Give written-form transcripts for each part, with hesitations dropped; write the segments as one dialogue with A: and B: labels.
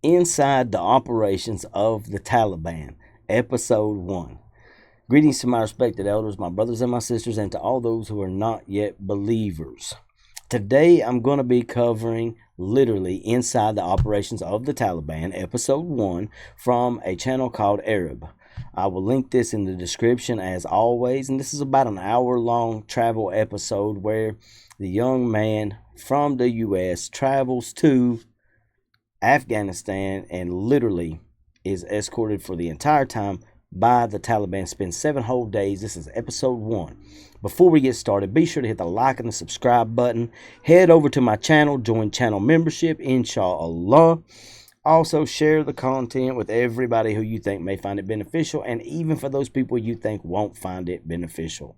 A: Inside the Operations of the Taliban, Episode 1. Greetings to my respected elders, my brothers and my sisters, and to all those who are not yet believers. Today I'm going to be covering literally Inside the Operations of the Taliban, Episode 1, from a channel called Arab. I will link this in the description as always, and this is about an hour-long travel episode where the young man from the U.S. travels to Afghanistan and literally is escorted for the entire time by the Taliban. Spends 7 whole days. This is episode 1. Before we get started, be sure to hit the like and the subscribe button. Head over to my channel, join channel membership, inshallah. Also, share the content with everybody who you think may find it beneficial, and even for those people you think won't find it beneficial,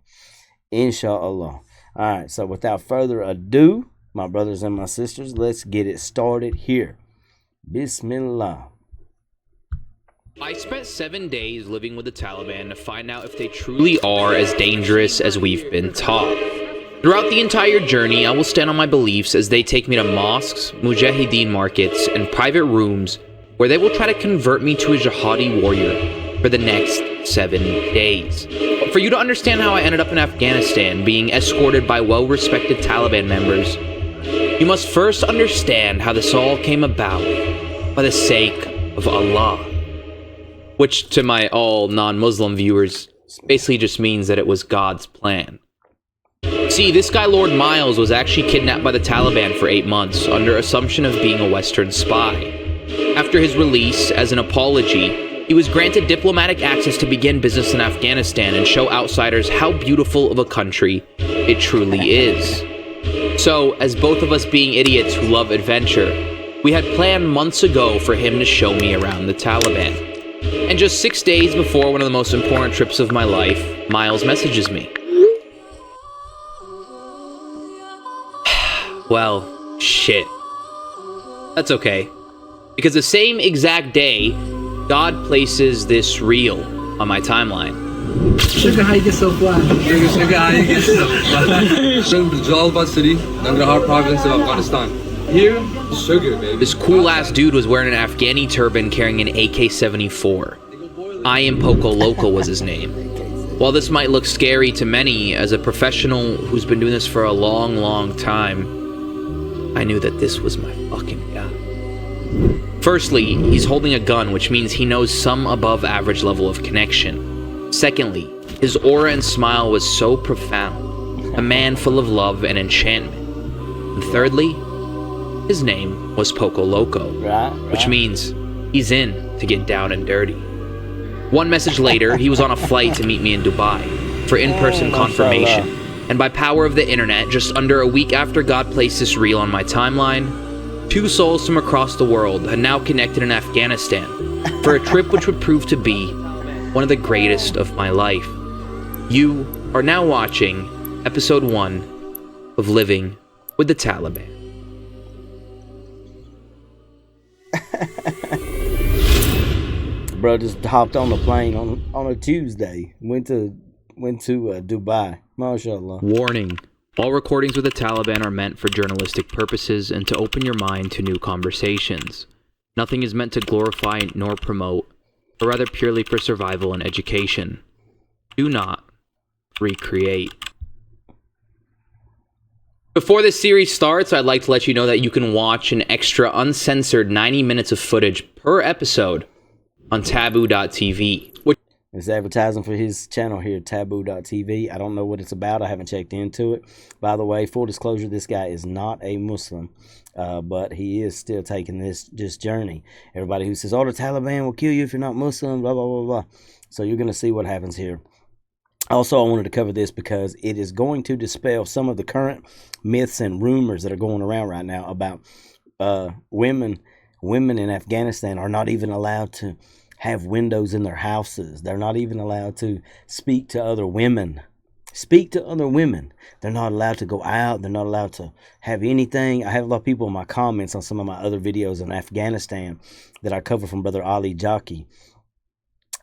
A: inshallah. Alright, so without further ado, my brothers and my sisters, let's get it started here. Bismillah.
B: I spent 7 days living with the Taliban to find out if they truly are as dangerous as we've been taught. Throughout the entire journey, I will stand on my beliefs as they take me to mosques, mujahideen markets, and private rooms where they will try to convert me to a jihadi warrior for the next 7 days. But for you to understand how I ended up in Afghanistan being escorted by well-respected Taliban members, you must first understand how this all came about by the sake of Allah. Which, to my all non-Muslim viewers, basically just means that it was God's plan. See, this guy Lord Miles was actually kidnapped by the Taliban for 8 months under assumption of being a Western spy. After his release, as an apology, he was granted diplomatic access to begin business in Afghanistan and show outsiders how beautiful of a country it truly is. So, as both of us being idiots who love adventure, we had planned months ago for him to show me around the Taliban. And just 6 days before one of the most important trips of my life, Miles messages me. Well, shit. That's okay. Because the same exact day, God places this reel on my timeline.
C: Sugar, how you get so fly? Sugar, how you get so fly? From the Jalbat city, Nangarhar province of Afghanistan. Here, sugar, baby.
B: This cool-ass dude was wearing an Afghani turban carrying an AK-74. I Am Poco Loco was his name. While this might look scary to many, as a professional who's been doing this for a long, long time, I knew that this was my fucking guy. Firstly, he's holding a gun, which means he knows some above average level of connection. Secondly, his aura and smile was so profound, a man full of love and enchantment. And thirdly, his name was Poco Loco, which means he's in to get down and dirty. One message later, he was on a flight to meet me in Dubai for in-person confirmation. And by power of the internet, just under a week after God placed this reel on my timeline, 2 souls from across the world had now connected in Afghanistan for a trip which would prove to be one of the greatest of my life. You are now watching episode 1 of Living with the Taliban.
A: Bro just hopped on the plane on a Tuesday. Went to Dubai. MashaAllah.
B: Warning. All recordings with the Taliban are meant for journalistic purposes and to open your mind to new conversations. Nothing is meant to glorify nor promote, but rather purely for survival and education. Do not recreate. Before this series starts, I'd like to let you know that you can watch an extra uncensored 90 minutes of footage per episode on taboo.tv.
A: It's advertising for his channel here, taboo.tv. I don't know what it's about. I haven't checked into it. By the way, full disclosure, this guy is not a Muslim, but he is still taking this journey. Everybody who says, oh, the Taliban will kill you if you're not Muslim, blah, blah, blah, blah. So you're going to see what happens here. Also, I wanted to cover this because it is going to dispel some of the current myths and rumors that are going around right now about women in Afghanistan are not even allowed to have windows in their houses. They're not even allowed to speak to other women. They're not allowed to go out. They're not allowed to have anything. I have a lot of people in my comments on some of my other videos in Afghanistan that I cover from Brother Ali Jaki.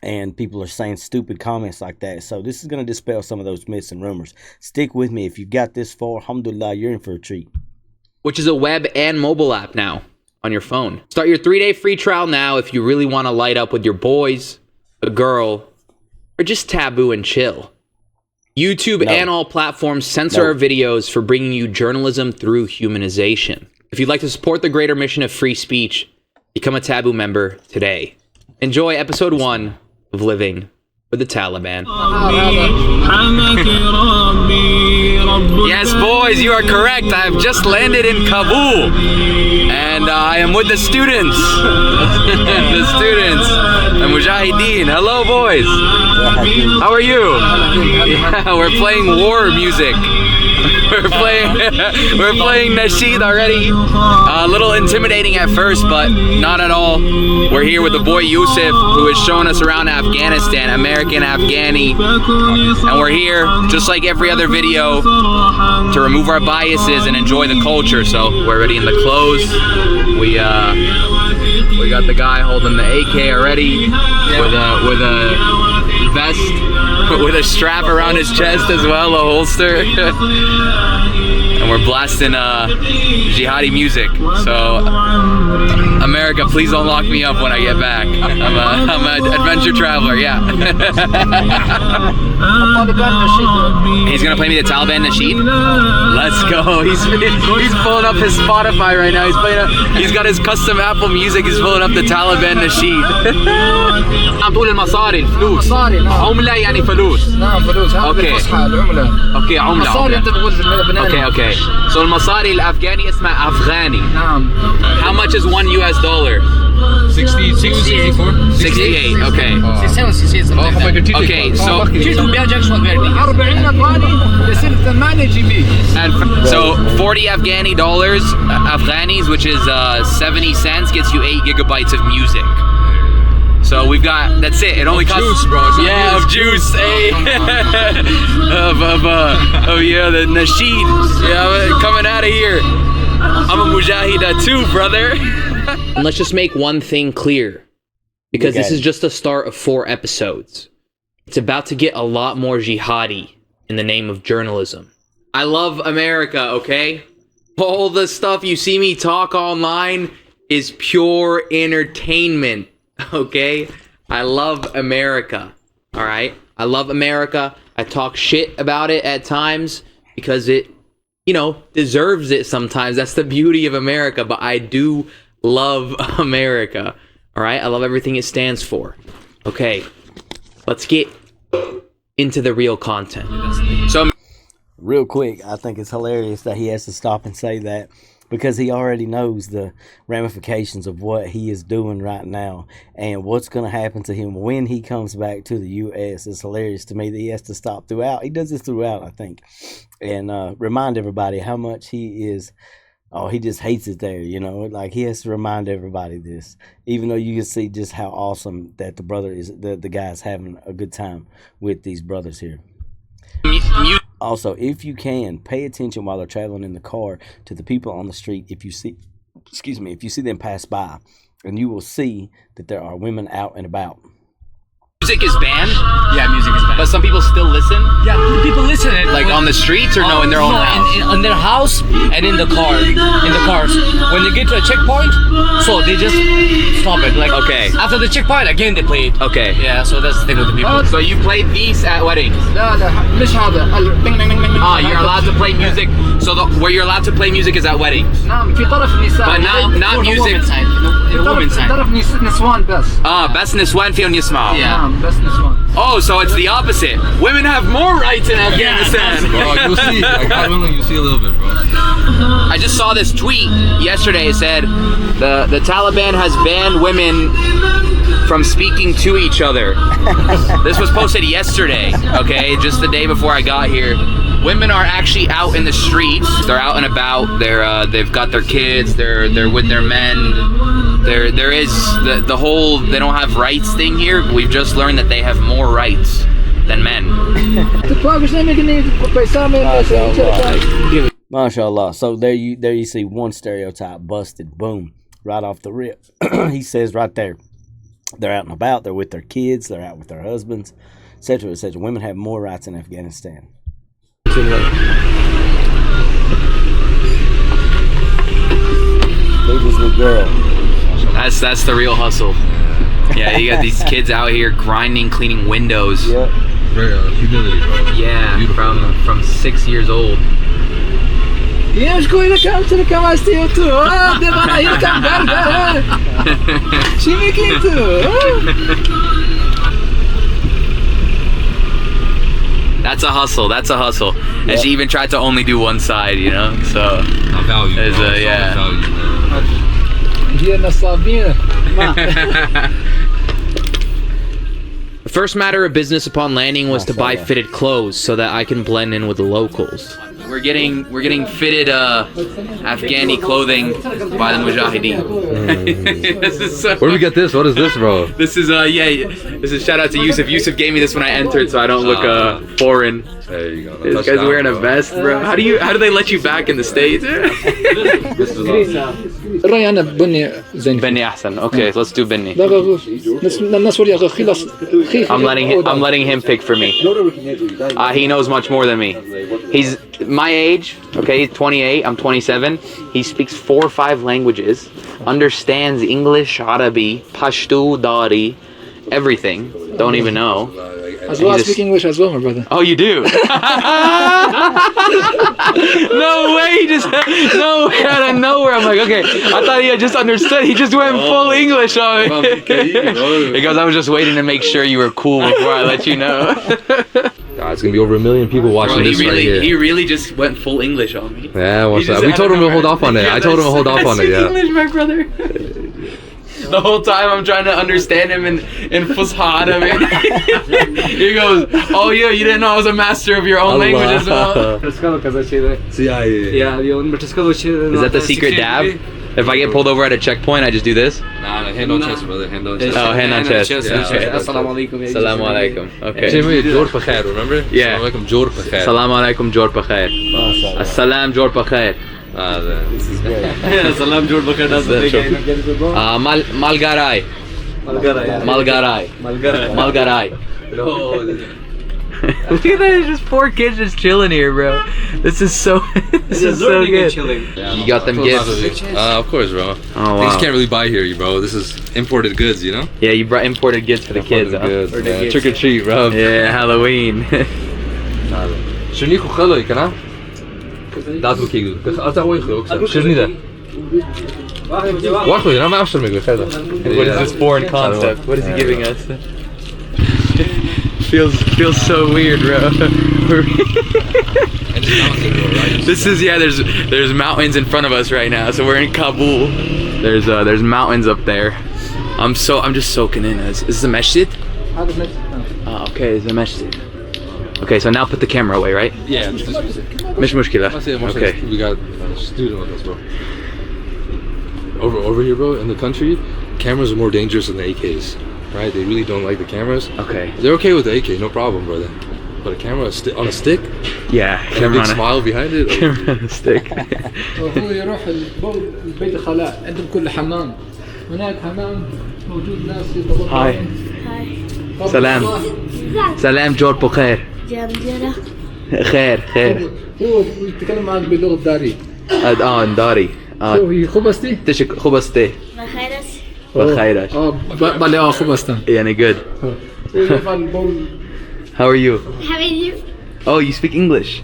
A: And people are saying stupid comments like that. So this is going to dispel some of those myths and rumors. Stick with me. If you got this far, alhamdulillah, you're in for a treat.
B: Which is a web and mobile app now. on your phone. Start your 3-day free trial now if you really want to light up with your boys, a girl, or just taboo and chill. YouTube and all platforms censor our videos for bringing you journalism through humanization. If you'd like to support the greater mission of free speech, become a Taboo member today. Enjoy episode 1 of Living with the Taliban. Yes, boys, you are correct. I've just landed in Kabul, and I am with the students. The students, the Mujahideen. Hello, boys. How are you? Yeah, we're playing war music. We're playing Nasheed already. A little intimidating at first, but not at all. We're here with the boy Yusuf, who is showing us around Afghanistan, American Afghani, and we're here, just like every other video, to remove our biases and enjoy the culture. So we're already in the clothes. We got the guy holding the AK already with a vest with a strap around his chest as well, a holster. And we're blasting jihadi music. So America, please don't lock me up when I get back. I'm an adventure traveler, yeah. He's gonna play me the Taliban Nasheed. Let's go. He's pulling up his Spotify right now. He's got his custom Apple Music. He's pulling up the Taliban Nasheed. عم تقول المصاري الفلوس عملة يعني فلوس نعم فلوس هذا بالفصحى العملة اوكي عملة مصاري انت تقول بناني اوكي so المصاري الافغاني اسمها افغاني نعم how much is $1 68 okay okay so 40 Afghani dollars Afghanis, which is 70 cents, gets you 8 gigabytes of music. So we've got, that's it. It only costs juice, bro. Yeah, of juice. Hey. Yeah, the Nasheed. Yeah, coming out of here. I'm a Mujahida too, brother. And let's just make one thing clear, because this is just the start of 4 episodes. It's about to get a lot more jihadi in the name of journalism. I love America, okay? All the stuff you see me talk online is pure entertainment. Okay, I love America. All right, I love America. I talk shit about it at times because it, deserves it sometimes. That's the beauty of America. But I do love America. All right, I love everything it stands for. Okay, let's get into the real content. So,
A: real quick, I think it's hilarious that he has to stop and say that, because he already knows the ramifications of what he is doing right now and what's going to happen to him when he comes back to the U.S. It's hilarious to me that he has to stop throughout. He does this throughout, I think, and remind everybody how much he is. Oh, he just hates it there, Like, he has to remind everybody this, even though you can see just how awesome that the brother is, the guy's having a good time with these brothers here. Also, if you can, pay attention while they're traveling in the car to the people on the street. If you see them pass by, and you will see that there are women out and about.
B: Music is banned?
D: Yeah, music is banned.
B: But some people still listen?
D: Yeah, people listen.
B: Like on the streets or no, in their own house?
D: In their house and in the car. In the cars. When they get to a checkpoint, so they just stop it. Like,
B: okay.
D: After the checkpoint, again they play it.
B: Okay.
D: Yeah, so that's the thing with the people.
B: So you play these at weddings?
D: مش هذا.
B: You're allowed to play music. So where you're allowed to play music is at weddings?
D: نعم في طرف النساء.
B: But not music.
D: طرف نسوان بس.
B: بس نسوان فيهم يسمعوا.
D: Yeah. Best one.
B: Oh, so it's the opposite. Women have more rights in Afghanistan.
C: Bro, you'll see. Like, God willing, you'll see a little bit, bro.
B: I just saw this tweet yesterday. It said the Taliban has banned women from speaking to each other. This was posted yesterday, okay, just the day before I got here. Women are actually out in the streets. They're out and about. They've got their kids. They're with their men. There is the whole they don't have rights thing here. We've just learned that they have more rights than men.
A: MashaAllah. So there you see one stereotype busted. Boom. Right off the rip. He says right there, they're out and about, they're with their kids, they're out with their husbands, etc., etc. Women have more rights in Afghanistan. They just little girl.
B: That's the real hustle. Yeah, you got these kids out here grinding, cleaning windows.
A: Yep.
C: Very humility, bro.
B: Yeah, from 6 years old.
E: Yes, go in the camp to the camera still too. Oh, the man here come back. She making too.
B: That's a hustle. That's a hustle.
A: Yep.
B: And she even tried to only do one side, you know. So
C: I value.
B: There's
C: Bro.
B: a- yeah.
C: Value, man.
E: Here na Sabina.
B: the first matter of business upon landing was to buy fitted clothes so that I can blend in with the locals. We're getting fitted Afghani clothing by the Mujahideen. This is so
C: Where do we get this? What is this, bro?
B: This is this is shout out to Yusuf. Yusuf gave me this when I entered, so I don't look foreign.
C: There you go.
B: This guy's wearing a vest, bro. How do they let you back in the States?
C: This is awesome.
E: الرأي أنا بني زين.
B: Benny Ahsan. Okay, so let's do Benny.
E: لا الناس ولي خلاص.
B: I'm letting him pick for me. He knows much more than me. He's my age. Okay, he's 28. I'm 27. He speaks 4 or 5 languages. Understands English, Arabi, Pashto, Dari, everything. Don't even know.
E: As well as speak English as well, my brother.
B: Oh, you do? No way! No way out of nowhere. I'm like, okay. I thought he had just understood. He just went full English on me. Because I was just waiting to make sure you were cool before I let you know.
C: God, it's gonna be over 1 million people watching this right here.
B: He really just went full English on me.
C: Yeah, what's that? We told him to hold off on it. I told him to hold off on it. Yeah.
B: English, my brother. The whole time I'm trying to understand him in Fusha. He goes, oh yeah, you didn't know I was a master of your own language as well. Is that the secret dab? If I get pulled over at a checkpoint, I just do this?
C: Nah, hand on chest, brother. Hand on chest.
B: Oh, hand on chest. Okay.
E: Assalamu alaikum.
B: Assalamu alaikum. Okay.
C: Jor Pakhair, remember?
B: Yeah.
C: Assalamu alaikum, Jor Pakhair.
B: Assalamu alaikum, Jor Pakhair. Assalam, Jor Pakhair.
A: This is great.
B: Salam, Jor Pakhair. Malgarai. Malgarai. Look at that, there's just 4 kids just chilling here, bro. This is so so good. You got them gifts?
C: Of course, bro.
B: Oh, wow.
C: Things can't really buy here, bro. This is imported goods, you know?
B: Yeah, you brought imported goods for the kids, huh?
C: Goods, man. Trick or treat, bro.
B: Yeah, Halloween.
C: شنو خلوي كنا؟ داتو كيلو. أتاوي خلوك. شنو ده؟ واحد أنا ما أشتري مقبل خير.
B: What is this foreign concept? What is he giving us? Feels so weird, bro. This is there's mountains in front of us right now. So we're in Kabul. There's mountains up there. I'm just soaking in. Is this a masjid? Oh, okay, it's a masjid. Okay, so now put the camera away, right?
C: Yeah.
B: Mish mushkila. Okay.
C: We got a student with us, bro. Over here, bro, in the country, cameras are more dangerous than the AKs. Right? They really don't like the cameras.
B: Okay.
C: They're okay with the AK, no problem, brother. But a camera on a stick,
B: Yeah.
C: and a big smile behind it.
B: Camera on a stick.
E: هو يروح البيت الخلاء عندهم كل حمام. هناك حمام موجود ناس يطبخون.
B: Hi. Salam. Salam, Jor Pakhair.
F: جمجرة
B: Khair.
E: هو يتكلم معك باللغة الدارية.
B: Dari.
E: هو خبزتي؟
B: Tishik khubaste.
F: بخيرس
B: Bakhairash.
E: بالي خبزتم.
B: Yani good. How are you?
F: حبيبي
B: Oh, you speak English.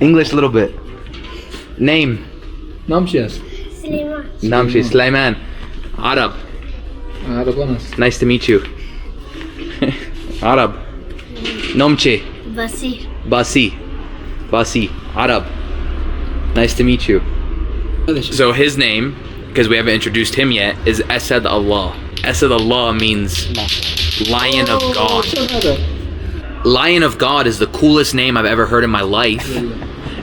B: English a little bit. Name.
E: نامشياس.
F: سليمان
B: Namshi Sulaiman. Arab.
E: هذا بونس.
B: Nice to meet you. Arab. Nomche.
F: بصير
B: Basi. Arab. Nice to meet you. So his name, because we haven't introduced him yet, is Asad Allah. Asad Allah means Lion of God. Lion of God is the coolest name I've ever heard in my life.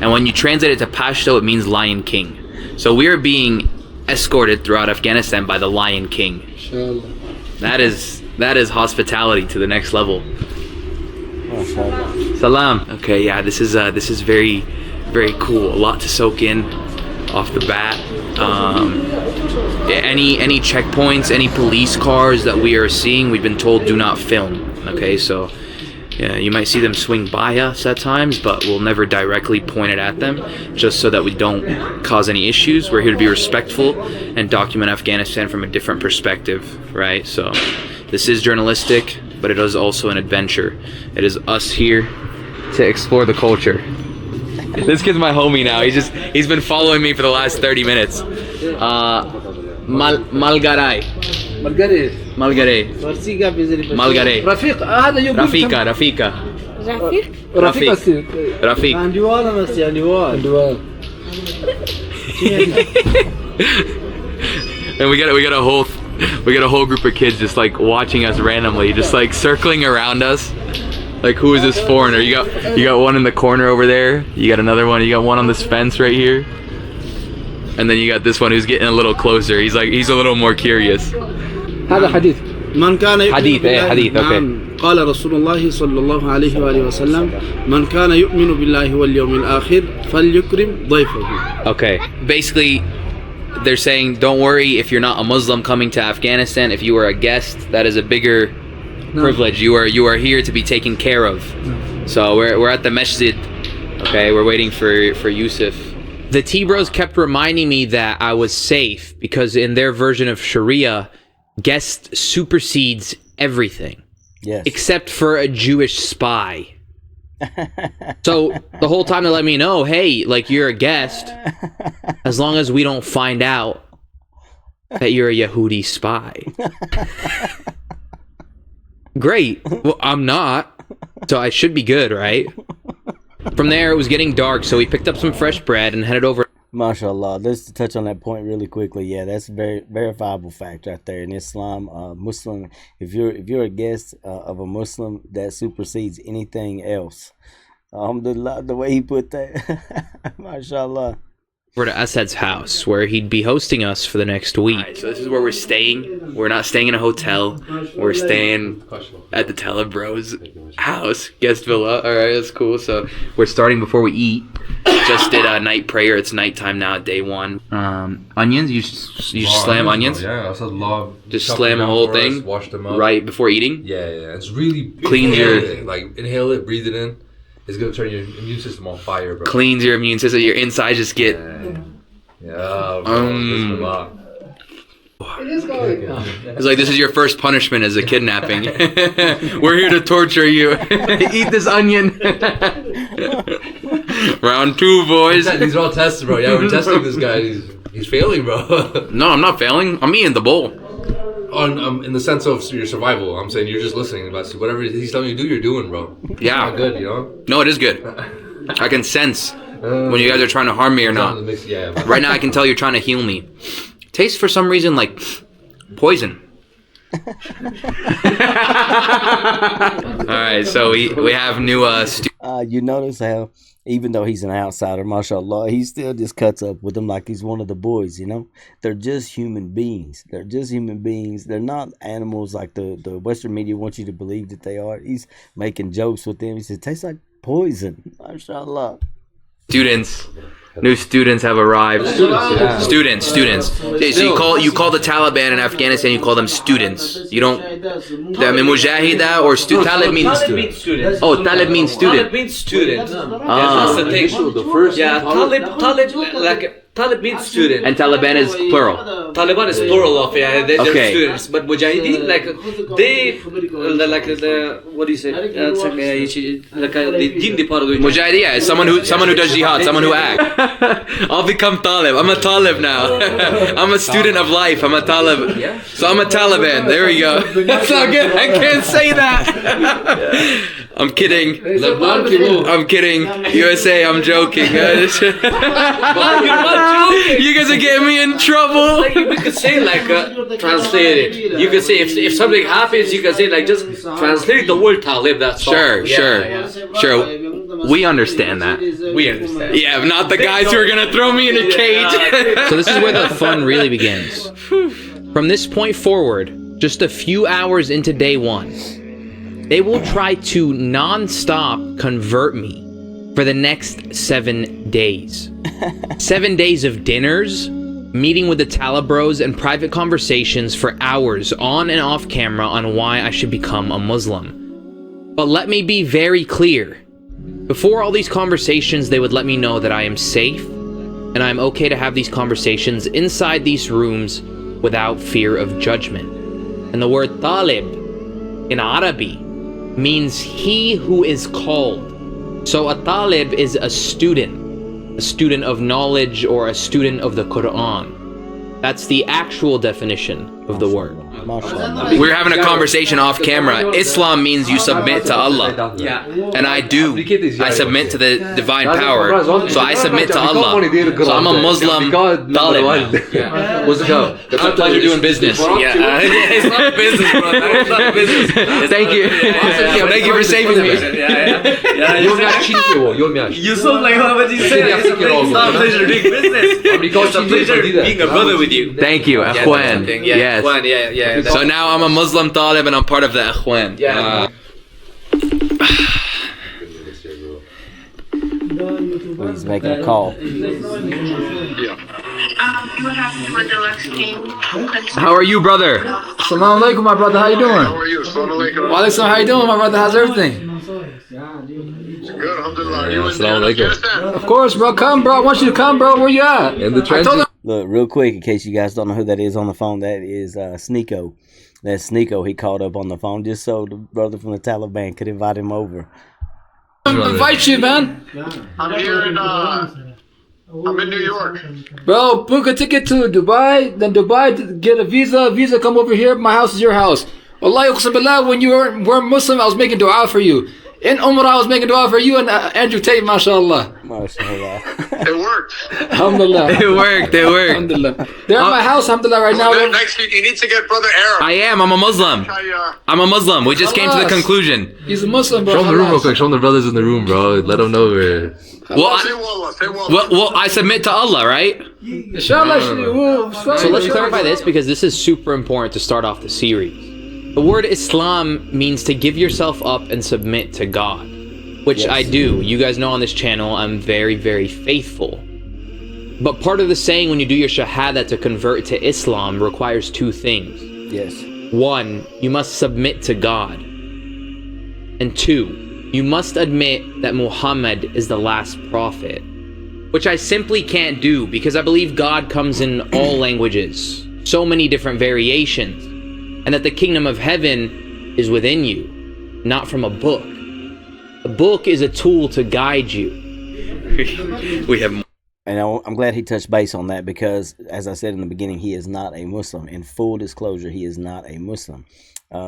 B: And when you translate it to Pashto, it means Lion King. So we are being escorted throughout Afghanistan by the Lion King. That is hospitality to the next level. Salam. Okay, yeah, this is very, very cool. A lot to soak in off the bat. Any checkpoints, any police cars that we are seeing, we've been told do not film. Okay, so Yeah, you might see them swing by us at times, but we'll never directly point it at them, just so that we don't cause any issues. We're here to be respectful and document Afghanistan from a different perspective, right? So this is journalistic, but it is also an adventure. It is us here to explore the culture. This kid's my homie now. He's been following me for the last 30 minutes. Malgarai. Malgarai. Malgarai.
E: رفيق هذا يقول
B: Rafika.
F: رفيق
B: Rafiq.
E: عندي وانا بس يعني وانا
B: And we got a whole group of kids just like watching us randomly, just like circling around us. Like, who is this foreigner? You got one in the corner over there. You got another one. You got one on this fence right here. And then you got this one who's getting a little closer. He's a little more curious.
E: هذا حديث من كان يؤمن
B: حديث
E: بالله
B: اوكي.
E: نعم. قال رسول الله صلى الله عليه وآله وسلم من كان يؤمن بالله واليوم الآخر فليكرم ضيفه.
B: Okay. Basically, they're saying, don't worry if you're not a Muslim coming to Afghanistan. If you are a guest, that is a bigger privilege. You are here to be taken care of. So we're at the masjid. Okay, we're waiting for Yusuf. The T-Bros kept reminding me that I was safe because in their version of Sharia, guest supersedes everything.
A: Yes.
B: Except for a Jewish spy. So the whole time they let me know, hey, like, you're a guest, as long as we don't find out that you're a Yehudi spy. Great. Well, I'm not, so I should be good, right? From there, it was getting dark, so we picked up some fresh bread and headed over.
A: MashaAllah. Let's touch on that point really quickly. Yeah, that's a very verifiable fact right there. In Islam, Muslim, if you're a guest of a Muslim, that supersedes anything else. Alhamdulillah, the way he put that. MashaAllah.
B: Over to Asad's house, where he'd be hosting us for the next week. Right, so this is where we're staying. We're not staying in a hotel. We're staying at the Talibros house, guest villa. All right, that's cool. So we're starting before we eat. Just did a night prayer. It's nighttime now, day one. Onions, you slam onions?
C: Yeah, I said love.
B: Just slam a whole thing
C: wash them up.
B: right before eating?
C: Yeah. It's really
B: Cleans your...
C: Like, inhale it, breathe it in. It's gonna turn your immune system on fire, bro.
B: Cleans your immune system. Your insides just get...
C: Yeah, bro.
B: It's like, this is your first punishment as a kidnapping. We're here to torture you. Eat this onion. Round two, boys.
C: These are all tests, bro. Yeah, we're testing this guy. He's failing, bro.
B: No, I'm not failing. I'm eating the bowl.
C: In the sense of your survival, I'm saying you're just listening. Whatever he's telling you to do, you're doing, bro.
B: Yeah.
C: Not good, you know?
B: No, it is good. I can sense when you guys are trying to harm me or not.
C: Yeah.
B: Right now, I can tell you're trying to heal me. Tastes for some reason like poison. Alright, so we have new
A: you notice how even though he's an outsider, mashallah, he still just cuts up with them like he's one of the boys, you know? They're just human beings. They're not animals like the Western media wants you to believe that they are. He's making jokes with them. He says, it tastes like poison. Mashallah.
B: students. New students have arrived. Students. Okay, so you call the Taliban in Afghanistan, you call them students. You don't. I mean, mujahida or Talib means student. Oh, Talib means student.
D: Talib means student.
B: Ah.
D: That's the thing. Yeah, Talib, like Talib means student.
B: And Taliban is plural.
D: Taliban is plural of they're
B: Okay.
D: students, but Mujahideen they what do you say? The part of the
B: Mujahid, yeah, is someone who does jihad, someone who acts. I'll become Talib. I'm a Talib now. I'm a student of life. I'm a Talib. So I'm a Taliban. There we go. That's not good. I can't say that. I'm kidding. I'm kidding. USA, I'm joking, guys.
D: You're not joking.
B: You guys are getting me in trouble.
D: Like, we could say translate it. You could say if something happens, you can say just translate the word Talib. That's all.
B: Sure. We understand that.
D: We understand.
B: Yeah, not the guys who are gonna throw me in a cage. So this is where the fun really begins. From this point forward, just a few hours into day one, they will try to non-stop convert me for the next 7 days. 7 days of dinners, meeting with the Talibros, and private conversations for hours on and off camera on why I should become a Muslim. But let me be very clear. Before all these conversations, they would let me know that I am safe and I'm okay to have these conversations inside these rooms without fear of judgment. And the word talib in Arabic means he who is called. So a talib is a student of knowledge or a student of the Quran. That's the actual definition of the word. We're having a conversation off camera. Islam means you submit to Allah. And I do. I submit to the divine power. So I submit to Allah. So I'm a Muslim talib now.
C: What's it go?
B: It's a pleasure doing business. Yeah.
C: It's not business, bro. It's not business.
B: Thank you. Thank you for saving me.
D: Yusuf, like what you say? It's not a pleasure doing business. It's a pleasure being a brother with you.
B: Thank you, Akhwan. Yes.
D: Yeah.
B: So now I'm a Muslim talib and I'm part of the Akhwan.
D: Yeah.
A: He's making a call.
B: How are you, brother?
E: Assalamu alaikum, my brother. How you doing?
G: How are you? Assalamu alaikum.
E: Wa alaikum, how you doing, my brother? How's everything?
G: Good, alhamdulillah. You in
C: Assalamu alaikum.
G: Afghanistan?
E: Of course, bro. Come, bro. I want you to come, bro. Where you at?
C: In the
E: I told
C: trenches.
E: him.
A: Look, real quick, in case you guys don't know who that is on the phone, that is Sneeko. That's Sneeko. He called up on the phone just so the brother from the Taliban could invite him over.
E: Invite you, man.
G: I'm here in, I'm in New York.
E: Bro, book a ticket to Dubai. Then Dubai, get a visa. Visa, come over here. My house is your house. Allah, uqsam billah, when you were Muslim, I was making dua for you. In Umrah, I was making dua for you and Andrew Tate, mashallah.
A: MashaAllah.
G: It worked.
E: Alhamdulillah.
B: It worked.
E: Alhamdulillah. They're at my house, alhamdulillah, right now.
G: Well, next week, you need to get Brother Arab.
B: I am. I'm a Muslim. I'm a Muslim. We just came to the
E: Alas.
B: conclusion.
E: He's a Muslim, bro.
C: Show them the room real
E: Alas.
C: quick. Show them the brothers in the room, bro. Let them know we're...
B: Well,
G: Say wallah, say wallah.
B: well, I submit to Allah, right?
E: Inshallah,
B: So let's clarify this because this is super important to start off the series. The word Islam means to give yourself up and submit to God, which
A: Yes.
B: I do. You guys know on this channel, I'm very, very faithful. But part of the saying when you do your shahada to convert to Islam requires two things.
A: Yes.
B: One, you must submit to God. And two, you must admit that Muhammad is the last prophet, which I simply can't do because I believe God comes in all languages, so many different variations, and that the kingdom of heaven is within you, not from a book. A book is a tool to guide you. We have
A: And I'm glad he touched base on that because, as I said in the beginning, he is not a Muslim. In full disclosure, he is not a Muslim.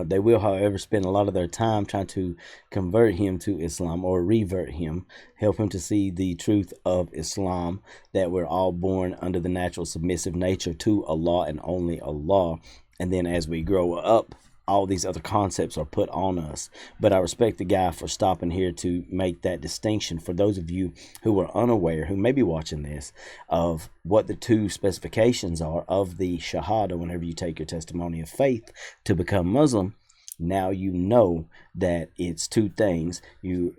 A: They will, however, spend a lot of their time trying to convert him to Islam or revert him, help him to see the truth of Islam, that we're all born under the natural submissive nature to Allah and only Allah. And then as we grow up, all these other concepts are put on us. But I respect the guy for stopping here to make that distinction for those of you who are unaware, who may be watching this, of what the two specifications are of the Shahada whenever you take your testimony of faith to become Muslim. Now you know that it's two things. You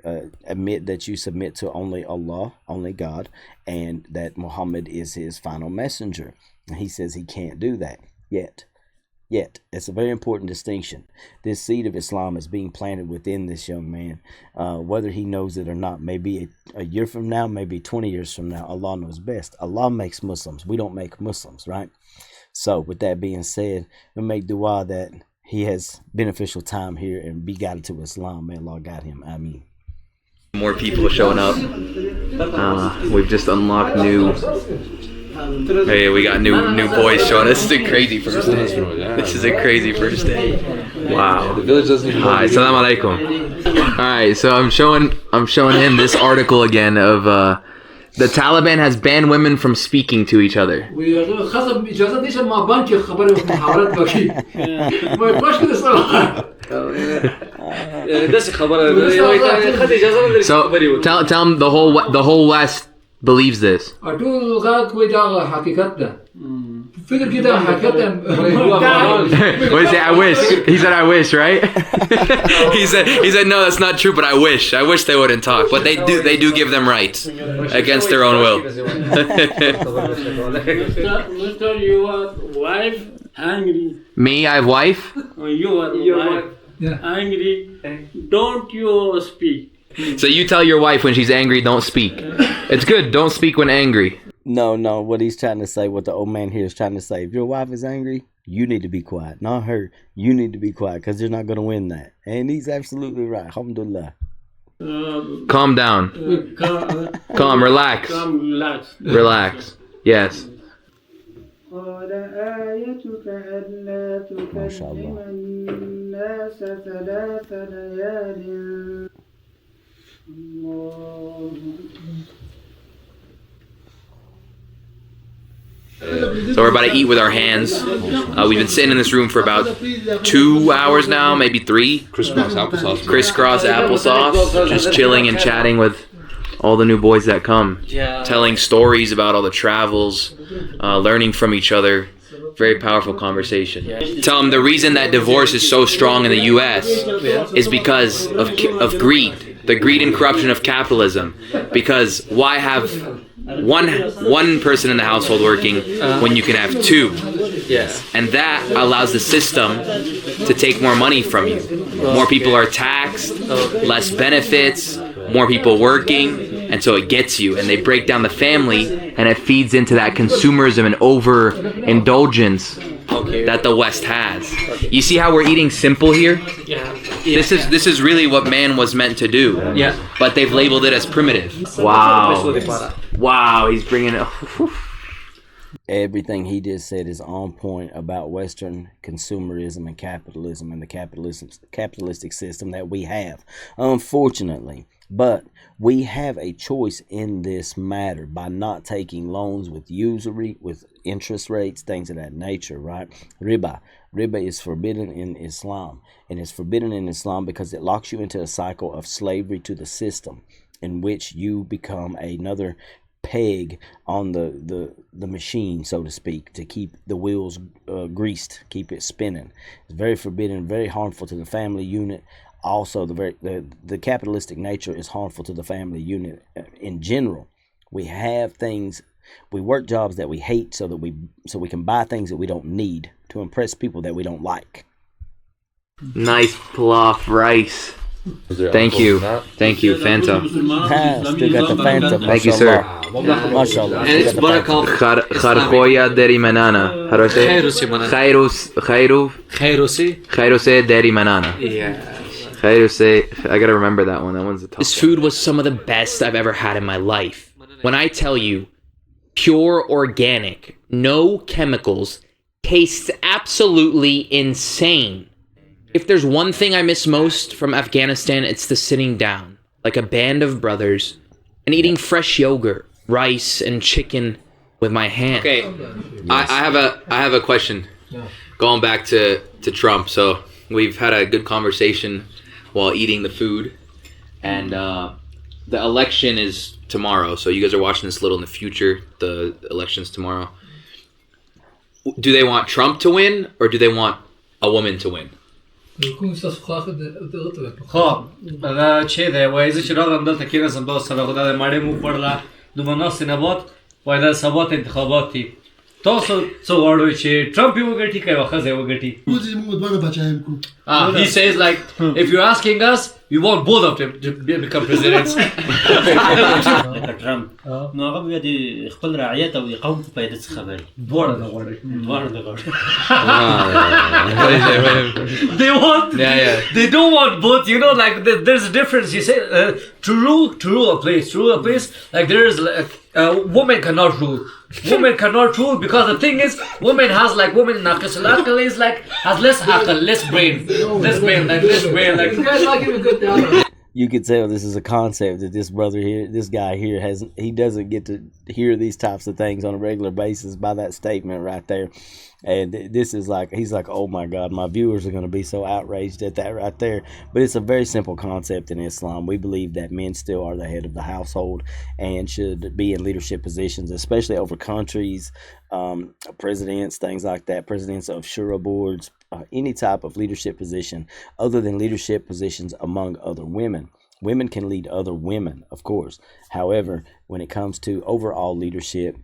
A: admit that you submit to only Allah, only God, and that Muhammad is his final messenger. And he says he can't do that yet. It's a very important distinction. This seed of Islam is being planted within this young man, whether he knows it or not. Maybe a year from now, maybe 20 years from now, Allah knows best. Allah makes Muslims. We don't make Muslims, right? So with that being said, we make dua that he has beneficial time here and be guided to Islam. May Allah guide him. Ameen.
B: more people showing up. We've just unlocked new. Hey, we got new boys showing us. This is a crazy first day. This is a crazy first day. Wow.
C: The village doesn't even.
B: Hi, salam alaikum. All right, so I'm showing him this article again of the Taliban has banned women from speaking to each other. So tell him the whole West believes this.
E: Wait,
B: I wish. He said I wish, right? he said no, that's not true, but I wish they wouldn't talk, but they do give them rights against their own will.
H: Mr. Your wife angry.
B: Me, I have wife.
H: Your wife angry. don't you speak.
B: So you tell your wife when she's angry, don't speak. It's good. Don't speak when angry.
A: No, what he's trying to say, what the old man here is trying to say, if your wife is angry, you need to be quiet. Not her. You need to be quiet because you're not going to win that. And he's absolutely right. Alhamdulillah.
B: Calm down. Calm, relax.
H: Relax.
B: Relax. Yes.
I: قال آيتك ألا تكلم الناس 3 ليال الله
B: So we're about to eat with our hands. We've been sitting in this room for about 2 hours now, maybe 3.
C: Crisscross applesauce.
B: Crisscross applesauce. Just chilling and chatting with all the new boys that come. Telling stories about all the travels, learning from each other. Very powerful conversation. Tell them the reason that divorce is so strong in the U.S. is because of greed. The greed and corruption of capitalism. Because why have one person in the household working when you can have 2?
D: Yes.
B: And that allows the system to take more money from you. More people are taxed, less benefits, more people working, and so it gets you. And they break down the family, and it feeds into that consumerism and overindulgence that the West has. You see how we're eating simple here? This is really what man was meant to do.
D: Yeah.
B: But they've labeled it as primitive. Wow. Wow, he's bringing it.
A: Everything he just said is on point about Western consumerism and capitalism and the capitalistic system that we have, unfortunately. But we have a choice in this matter by not taking loans with usury, with interest rates, things of that nature, right? Riba is forbidden in Islam. And it's forbidden in Islam because it locks you into a cycle of slavery to the system in which you become another peg on the machine, so to speak, to keep the wheels greased, keep it spinning. It's very forbidden, very harmful to the family unit. Also, the capitalistic nature is harmful to the family unit in general. We have things, we work jobs that we hate so we can buy things that we don't need to impress people that we don't like.
B: Nice pilaf rice. Thank you, Fanta.
A: Still got the Fanta.
B: Thank you, sir.
A: Mashallah.
D: And it's barakah.
B: Kharkoya deri manana. How do I say it? Khairose deri manana.
D: Yeah.
B: I gotta remember that one. That one's the top. This food was some of the best I've ever had in my life. When I tell you, pure organic, no chemicals, tastes absolutely insane. If there's one thing I miss most from Afghanistan, it's the sitting down, like a band of brothers, and eating fresh yogurt, rice, and chicken with my hands. Okay, I have a question. Going back to Trump. So we've had a good conversation while eating the food, and the election is tomorrow. So you guys are watching this a little in the future. The election's tomorrow. Do they want Trump to win, or do they want a woman to win?
H: خب دا چه ده وای زه چې راغلم دلته کېناستم دا سره خو دا د مړۍ مو خوړله دومره ناستې نه بعد وای دا سبا ته انتخابات دي تاسو څه غواړئ چې ټرمپ یې وګټي که یوه ښځه یې وګټي he says like if you're asking us we want both of them to become presidents.
J: ټرمپ نو هغه بیا د خپل رعیت او د قوم په فایده څه خبري
H: دواړه نه غواړي they don't want both, you know, like there's a difference. You say to rule a place like there is like woman cannot rule because the thing is woman naqis al-aql is like has less aql, less brain like you guys not giving good down.
A: You can tell this is a concept that this guy here he doesn't get to hear these types of things on a regular basis by that statement right there. And this is like, he's like, oh my God, my viewers are going to be so outraged at that right there. But it's a very simple concept in Islam. We believe that men still are the head of the household and should be in leadership positions, especially over countries, presidents, things like that, presidents of shura boards, any type of leadership position other than leadership positions among other women. Women can lead other women, of course. However, when it comes to overall leadership,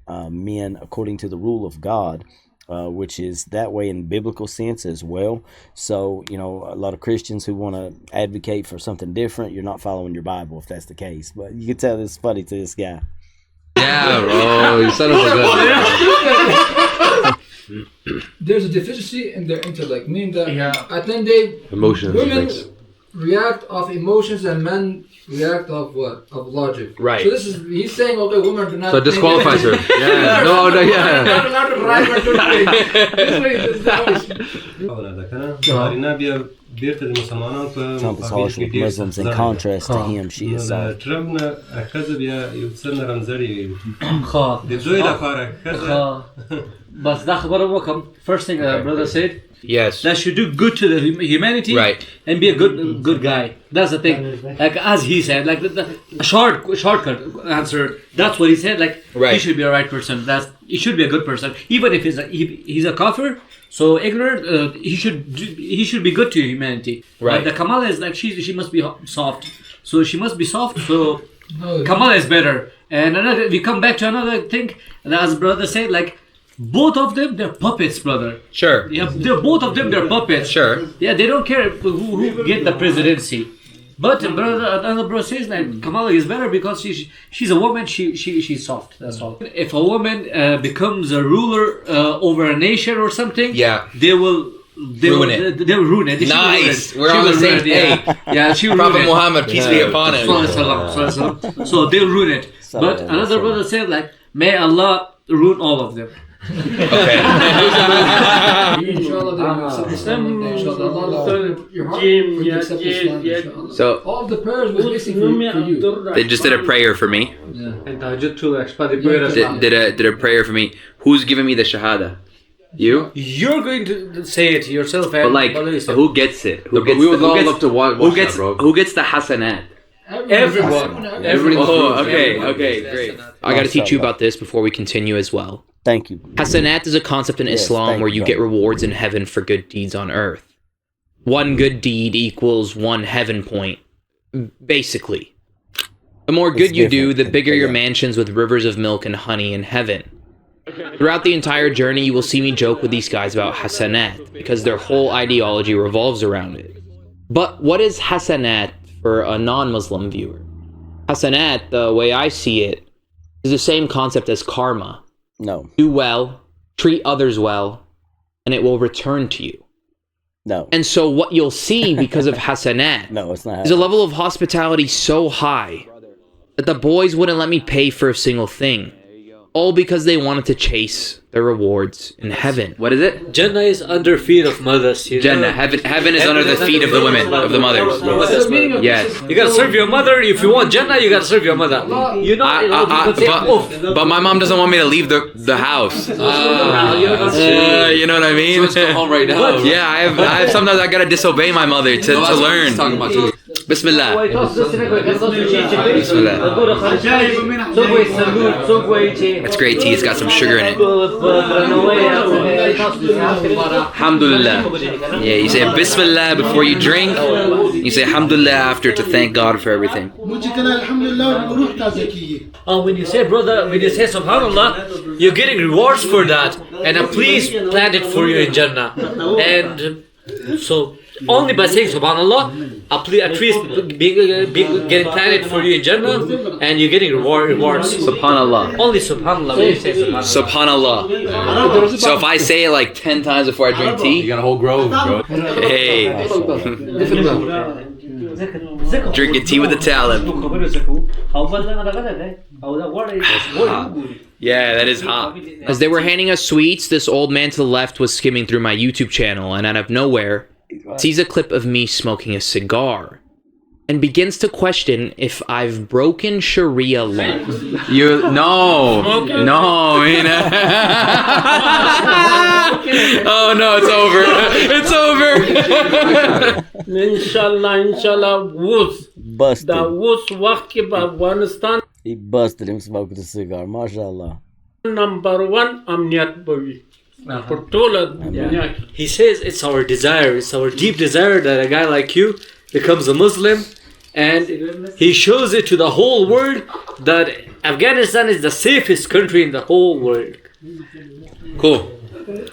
A: men, according to the rule of God, which is that way in biblical sense as well. So, a lot of Christians who want to advocate for something different, you're not following your Bible if that's the case. But you can tell this is funny to this guy.
C: Yeah, bro, you son of a gun.
E: There's a deficiency in their intellect, meaning that I think
C: Emotions.
E: women react of emotions and men react of what? Of logic.
B: Right.
E: So he's saying, okay, women do not.
C: So disqualifies her. Yeah. No, yeah.
E: Not the right way to do it. This
A: Trump is harsh with Muslims. In contrast to him, she is soft.
D: But first thing brother said,
B: Yes.
D: that should do good to the humanity,
B: Right.
D: and be a good guy. That's the thing. Like as he said, like the shortcut answer. That's what he said. Like
B: Right.
D: he should be a right person. He should be a good person, even if he's a kafir. So ignorant, he should be good to humanity.
B: Right.
D: But the Kamala is like she must be soft. So she must be soft. So Kamala is better. And we come back to another thing. And as brother said, like. Both of them, they're puppets, brother.
B: Sure.
D: Yeah, both of them, they're puppets.
B: Sure.
D: Yeah, they don't care who get the presidency. But another brother says that Kamala is better because she's a woman. She's soft. That's all. If a woman becomes a ruler over a nation or something,
B: Yeah.
D: they will ruin it. They will ruin it.
B: Nice. We're on the same page.
D: Yeah, she will
B: Prophet
D: ruin it.
B: Muhammad, peace be upon him.
D: Sallallahu. So they'll ruin it. But another brother said, like, may Allah ruin all of them.
B: Okay.
E: Inshallah, they will accept Islam one day. Inshallah, Allah, your heart will accept Islam. Inshallah.
B: So
E: All the prayers was basically for you.
B: they just did a prayer for me.
C: And tahajjud too, extra prayer.
B: Did a prayer for me. Who's giving me the shahada? You?
D: You're going to say it yourself.
B: But like, who gets it? Who gets?
C: We would
B: Who
C: all
B: gets?
C: love to watch
B: Who gets?
C: that, bro.
B: Who gets the hasanat?
D: Everyone.
B: Oh, okay, great. I got to teach you about this before we continue as well.
A: Thank you.
B: Hasanat is a concept in Islam
A: thank
B: where
A: you,
B: you get rewards in heaven for good deeds on earth. One good deed equals one heaven point, basically. The more good you do, the bigger your mansions with rivers of milk and honey in heaven. Throughout the entire journey, you will see me joke with these guys about hasanat, because their whole ideology revolves around it. But what is hasanat for a non-Muslim viewer? Hasanat, the way I see it, is the same concept as karma.
A: No.
B: Do well, treat others well, and it will return to you.
A: No.
B: And so what you'll see because of hasanat
A: No, it's not.
B: is a level of hospitality so high that the boys wouldn't let me pay for a single thing. All because they wanted to chase their rewards in heaven. What is it?
D: Jannah is under feet of mothers.
B: Jannah. Heaven is under the feet of the women, of the mothers. Yes.
D: You gotta serve your mother. If you want Jannah, you gotta serve your mother. You know,
B: But my mom doesn't want me to leave the house. You know what I mean?
C: So it's still home right now.
B: Yeah, I have. Sometimes I gotta disobey my mother to learn.
C: Talking about too.
B: Bismillah. That's great tea. It's got some sugar in it. Alhamdulillah. Yeah, you say Bismillah before you drink. You say Alhamdulillah after to thank God for everything.
D: when you say brother, when you say Subhanallah, you're getting rewards for that, and please plan it for you in Jannah. And so only by saying Subhanallah, at least getting planted for you in Jannah, and you're getting rewards.
B: Subhanallah.
D: Only Subhanallah when you say Subhanallah.
B: Subhanallah. So if I say it like 10 times before I drink
C: You
B: tea,
C: got a whole grove, bro.
B: hey, drinking tea with the Talib. Yeah, that is hot. As they were handing us sweets, this old man to the left was skimming through my YouTube channel, and out of nowhere, sees a clip of me smoking a cigar, and begins to question if I've broken Sharia law. No, man. Oh no, it's over. It's over.
I: Inshallah,
A: Busted.
I: वक्त के Afghanistan
A: He busted him smoking a cigar. MashaAllah.
I: number 1 امنیت بوي for ټول دنیا.
D: He says it's our desire, it's our deep desire that a guy like you becomes a Muslim, and he shows it to the whole world that Afghanistan is the safest country in the whole world.
B: Cool.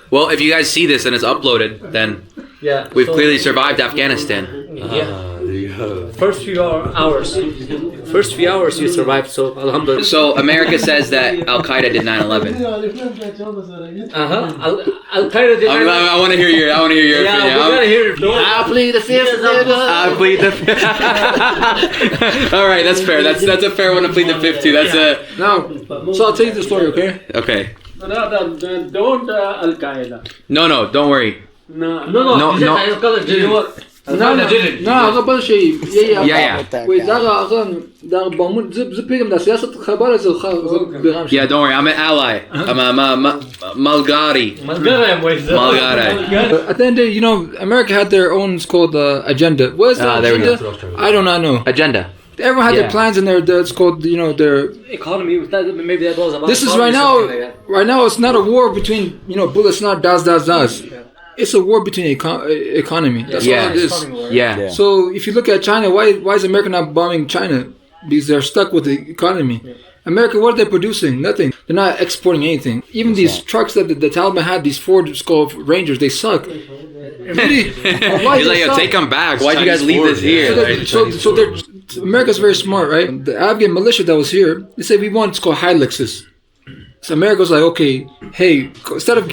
B: Well, if you guys see this and it's uploaded, then
H: Yeah.
B: we've
H: so-
B: clearly survived Afghanistan.
H: Yeah. First few hours you survived, so alhamdulillah.
B: So America says that Al Qaeda did 9/11.
H: Al Qaeda did.
B: I want to hear your.
H: Yeah,
B: opinion.
H: we gotta hear it.
E: I plead the fifth.
B: I plead the. All right, that's fair. That's a fair one to plead the fifth to. That's a.
E: Now, so I'll tell you the story, okay?
B: Okay.
I: Don't Al Qaeda.
B: No, don't worry.
I: No.
B: No.
E: لا قبل شيء
B: Yeah.
E: دا بامون زب بيجم دا سياسة خبر زب بيغامش
B: Yeah, don't worry. I'm an ally. I'm a Malgari. Malgari.
E: At the end of, you know, America had their own, it's called agenda. What is that
B: there we
E: agenda?
B: go.
E: I do not know.
B: Agenda.
E: Everyone had their plans in there. It's called, you know, their
H: Economy. Maybe that was about.
E: this is right now. Right now, it's not a war between, you know, bullets, not das. It's a war between economy. That's all it is.
B: Yeah.
E: So if you look at China, why is America not bombing China? Because they're stuck with the economy. America, what are they producing? Nothing. They're not exporting anything. Even these trucks that the Taliban had, these Ford Rangers, they suck. Really?
B: He's like, yo, take them back. Why'd you guys leave this here?
E: So America's very smart, right? The Afghan militia that was here, they said we want what's called Hiluxes. So America was like, okay, hey, instead of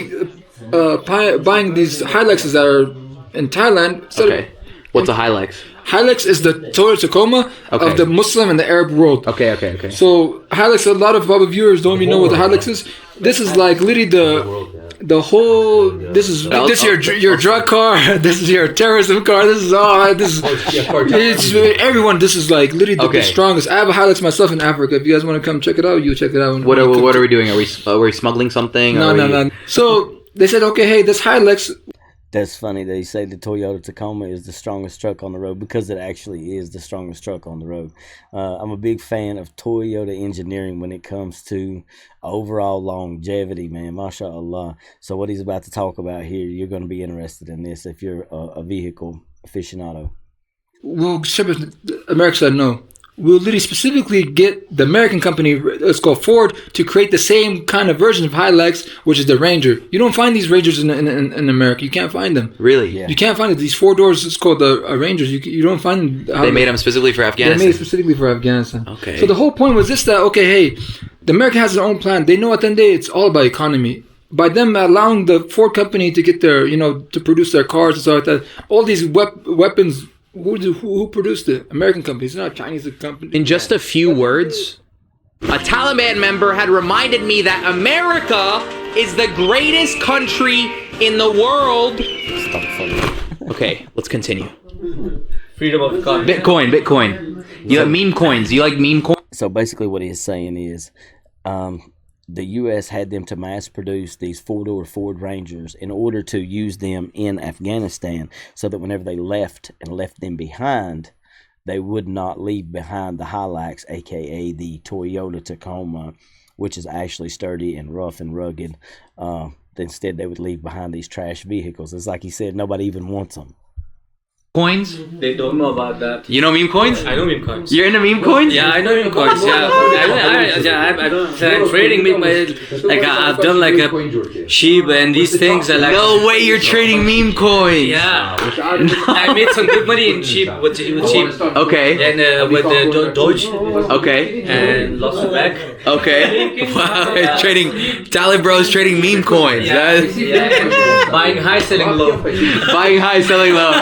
E: buying these Hiluxes that are in Thailand.
B: Okay. What's a Hilux?
E: Hilux is the Toyota Tacoma of the Muslim and the Arab world.
B: Okay.
E: So Hilux, a lot of our viewers don't even know what the Hilux is. This is like literally the whole. This is your drug car. This is your terrorism car. This is all. This is it's everyone. This is like literally the strongest. I have a Hilux myself in Africa. If you guys want to come check it out, you check it out.
B: What are we doing? Are we smuggling something?
E: No. So they said, okay, hey, this Hilux.
A: That's funny. They say the Toyota Tacoma is the strongest truck on the road because it actually is the strongest truck on the road. I'm a big fan of Toyota engineering when it comes to overall longevity, man. MashaAllah. So what he's about to talk about here, you're going to be interested in this if you're a vehicle aficionado.
E: Well, America said no. We'll literally specifically get the American company, let's call Ford, to create the same kind of version of Hilux, which is the Ranger. You don't find these Rangers in America. You can't find them.
B: Really? Yeah.
E: You can't find it. These 4 doors, it's called the Rangers. You don't find them.
B: They made them specifically for Afghanistan.
E: They made it specifically for Afghanistan.
B: Okay.
E: So the whole point was this, that, okay, hey, the America has their own plan. They know at the end of the day, it's all about economy. By them allowing the Ford company to get their, to produce their cars and stuff like that, all these weapons. Who produced it? American companies, not Chinese companies.
B: In just a few words, a Taliban member had reminded me that America is the greatest country in the world. Okay, let's continue.
H: Freedom of economy.
B: Bitcoin. You like meme coins? You like meme coins?
A: So basically what he's saying is the U.S. had them to mass produce these 4-door Ford Rangers in order to use them in Afghanistan so that whenever they left them behind, they would not leave behind the Hilux, a.k.a. the Toyota Tacoma, which is actually sturdy and rough and rugged. Instead, they would leave behind these trash vehicles. It's like he said, nobody even wants them.
B: Coins?
H: They don't know about that.
B: You know meme coins?
H: I know meme coins.
B: You're into meme coins?
H: Yeah, I know meme coins. Yeah, I'm trading meme. Like I've done like a sheep and these things. Are like,
B: no way, you're trading meme coins.
H: Yeah, I made some good money in sheep with sheep.
B: Okay.
H: And with the Doge.
B: Okay.
H: And lost it back.
B: Okay. Wow, trading Talib Bros trading meme coins.
H: Yeah. Buying high, selling low.
B: Buying high, selling low.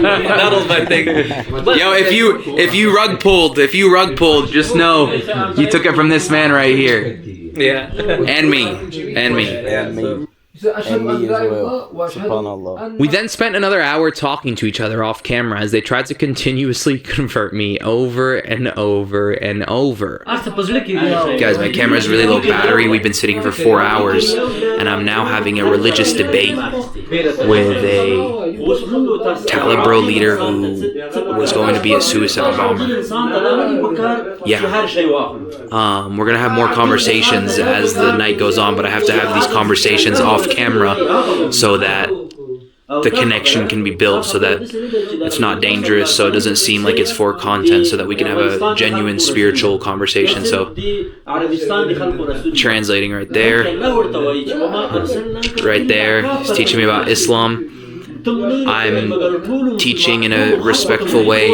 H: That was my thing.
B: Yo, if you rug pulled, just know you took it from this man right here.
H: Yeah.
B: And me.
A: And me as well. SubhanAllah.
B: We then spent another hour talking to each other off camera as they tried to continuously convert me over and over and over. Guys, my camera has really low battery. We've been sitting here for 4 hours, and I'm now having a religious debate with a Talib bro leader who was going to be a suicide bomber. Yeah. We're gonna have more conversations as the night goes on, but I have to have these conversations off camera so that the connection can be built so that it's not dangerous, so it doesn't seem like it's for content, so that we can have a genuine spiritual conversation. So translating right there, he's teaching me about Islam. I'm teaching in a respectful way,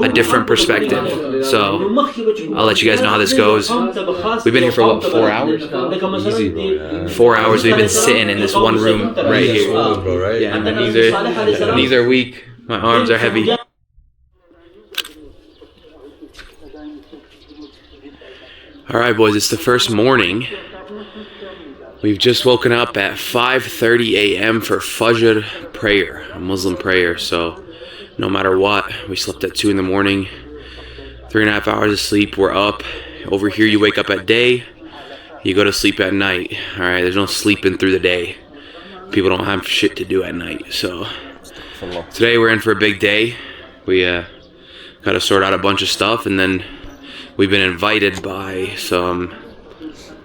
B: a different perspective. So I'll let you guys know how this goes. We've been here for what, 4 hours?
C: Easy, bro. Yeah.
B: 4 hours we've been sitting in this one room right here.
C: Bro, right?
B: Yeah, and the knees are weak. My arms are heavy. Alright boys, it's the first morning. We've just woken up at 5:30 a.m. for Fajr prayer, a Muslim prayer. So no matter what, we slept at 2 in the morning, 3.5 hours of sleep, we're up. Over here you wake up at day, you go to sleep at night. Alright, there's no sleeping through the day. People don't have shit to do at night. So today we're in for a big day. We gotta sort out a bunch of stuff, and then we've been invited by some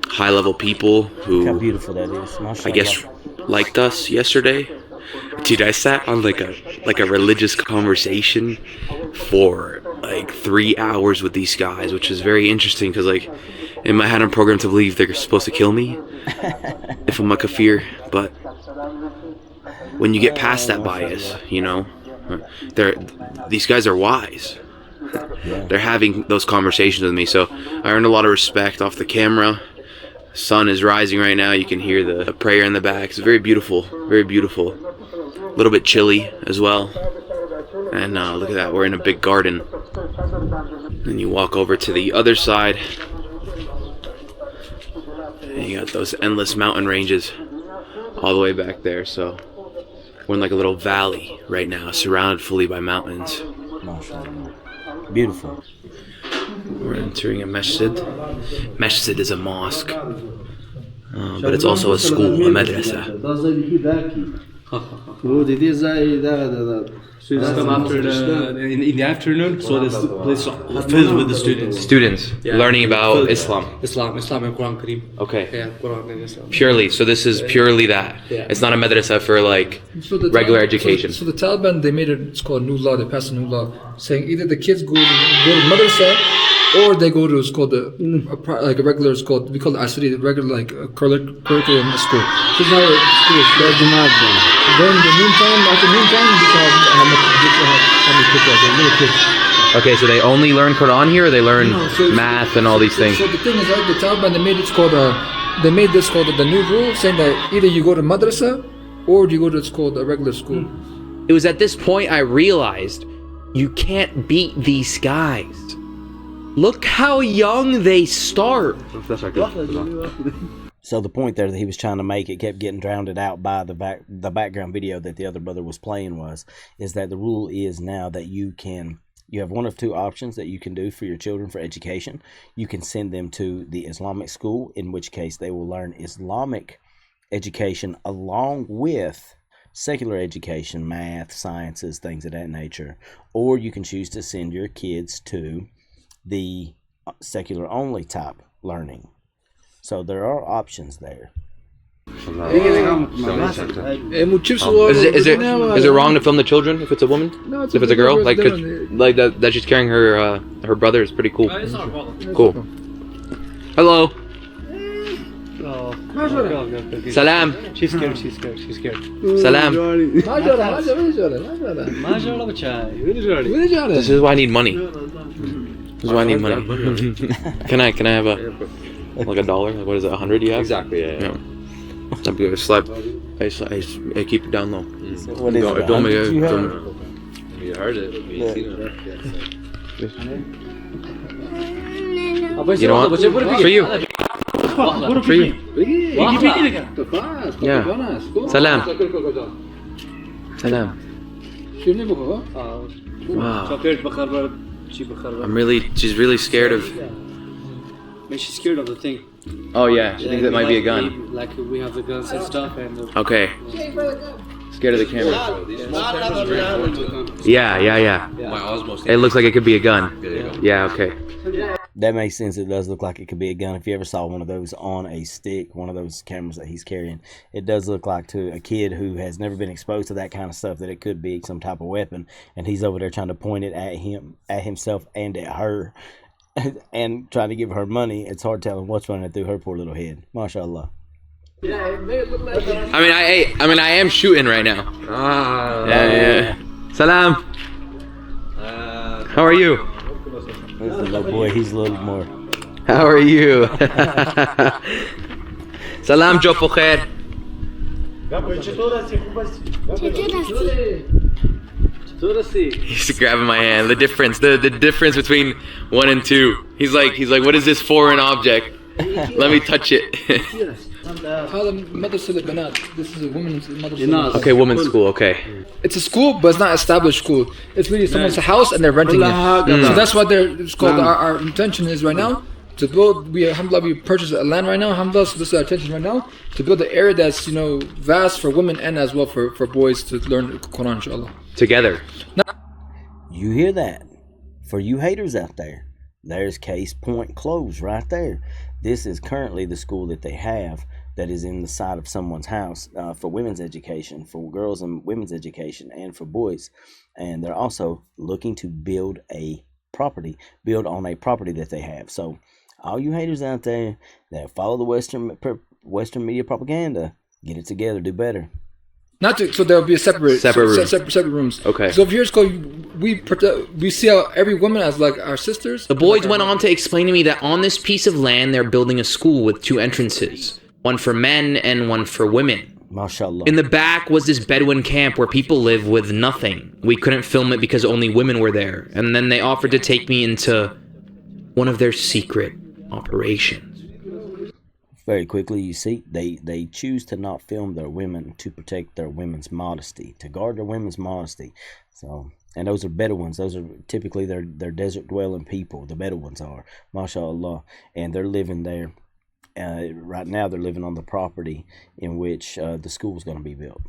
B: high-level people who,
A: How beautiful that is.
B: I guess, liked us yesterday. Dude, I sat on like a religious conversation for like 3 hours with these guys, which is very interesting because like in my head I'm programmed to believe they're supposed to kill me if I'm a kafir, but when you get past that bias, you know, these guys are wise. They're having those conversations with me, so I earned a lot of respect off the camera. Sun is rising right now. You can hear the prayer in the back. It's very beautiful, very beautiful. A little bit chilly as well. And look at that, we're in a big garden. Then you walk over to the other side, and you got those endless mountain ranges all the way back there. So we're in like a little valley right now, surrounded fully by mountains.
A: Beautiful.
B: We're entering a masjid. Masjid is a mosque, but it's also a school, a madrasa.
C: Students come after in the afternoon, so this place filled with the students.
B: Students learning about Islam.
C: Islam and Quran Kareem.
B: Okay.
C: Yeah, Quran and Islam.
B: Purely. So this is purely that.
C: Yeah.
B: It's not a madrasa for like regular education.
E: So the Taliban, they made it, it's called a new law, they passed a new law saying either the kids go to madrasa or they go to, it's called like a regular, it's called, we call it Asri, regular like curriculum school. So now then the noontime, after noontime, you can have how many kids are there, little kids.
B: Okay, so they only learn Quran here, or they learn math and all these things?
E: So the thing is, like the Taliban, they made this called the new rule, saying that either you go to madrasa or you go to, it's called a regular school.
B: It was at this point I realized you can't beat these guys. Look how young they start.
A: So the point there that he was trying to make, it kept getting drowned out by the background video that the other brother was playing is that the rule is now that you have one of two options that you can do for your children for education. You can send them to the Islamic school, in which case they will learn Islamic education along with secular education, math, sciences, things of that nature. Or you can choose to send your kids to the secular only type learning. So there are options there.
B: Is it wrong to film the children if it's a woman?
E: No,
B: if it's a girl? Like that she's carrying her brother is pretty cool.
E: It's not a problem.
B: Cool. Hello. Salam.
J: She's scared.
B: Salam. This is why I need money. Can I have like $1? Like, what is it, 100 you have?
C: Exactly, yeah.
B: I'm gonna slap. I keep it down low.
A: What is it?
B: Don't make it.
C: You heard it.
B: You know what? For you. For you. Yeah. Salam. Salam. Wow. She's really scared of.
J: She's scared of the thing.
B: Oh yeah, she thinks it might be a gun.
J: Like we have the guns and stuff and.
B: Okay. Scared of the camera. Yeah.
C: My Osmo.
B: It looks like it could be a gun. Yeah, okay.
A: That makes sense. It does look like it could be a gun. If you ever saw one of those on a stick, one of those cameras that he's carrying, it does look like to a kid who has never been exposed to that kind of stuff that it could be some type of weapon, and he's over there trying to point it at himself and at her, and trying to give her money. It's hard telling what's running through her poor little head. MashaAllah.
B: I am shooting right now. Yeah. Salam. How are you?
A: This is a little boy. He's a little more.
B: How are you? Salam jo khair. He's grabbing my hand. The difference between 1 and 2. He's like, what is this foreign object? Let me touch it.
E: This is a women's madrasa.
B: Okay, women's school. Okay.
E: It's a school, but it's not established school. It's really someone's house and they're renting it. So that's what it's called. Our intention is right now to build. We purchased a land right now. Alhamdulillah, so this is our intention right now to build an area that's vast for women and as well for boys to learn the Quran, inshallah.
B: Together.
A: You hear that? For you haters out there, there's case point closed right there. This is currently the school that they have that is in the side of someone's house for women's education, for girls and women's education, and for boys. And they're also looking to build on a property that they have. So all you haters out there that follow the Western media propaganda, get it together, do better.
E: So there'll be separate rooms.
B: Okay.
E: So if here's called, we see every woman as like our sisters.
B: The boys went on to explain to me that on this piece of land they're building a school with 2 entrances, one for men and one for women.
A: MashaAllah.
B: In the back was this Bedouin camp where people live with nothing. We couldn't film it because only women were there, and then they offered to take me into one of their secret operations.
A: Very quickly, you see, they choose to not film their women to protect their women's modesty, to guard their women's modesty. So, and those are Bedouins. Those are typically they're desert dwelling people. The Bedouins are, MashaAllah, and they're living there. Right now, they're living on the property in which the school is going to be built.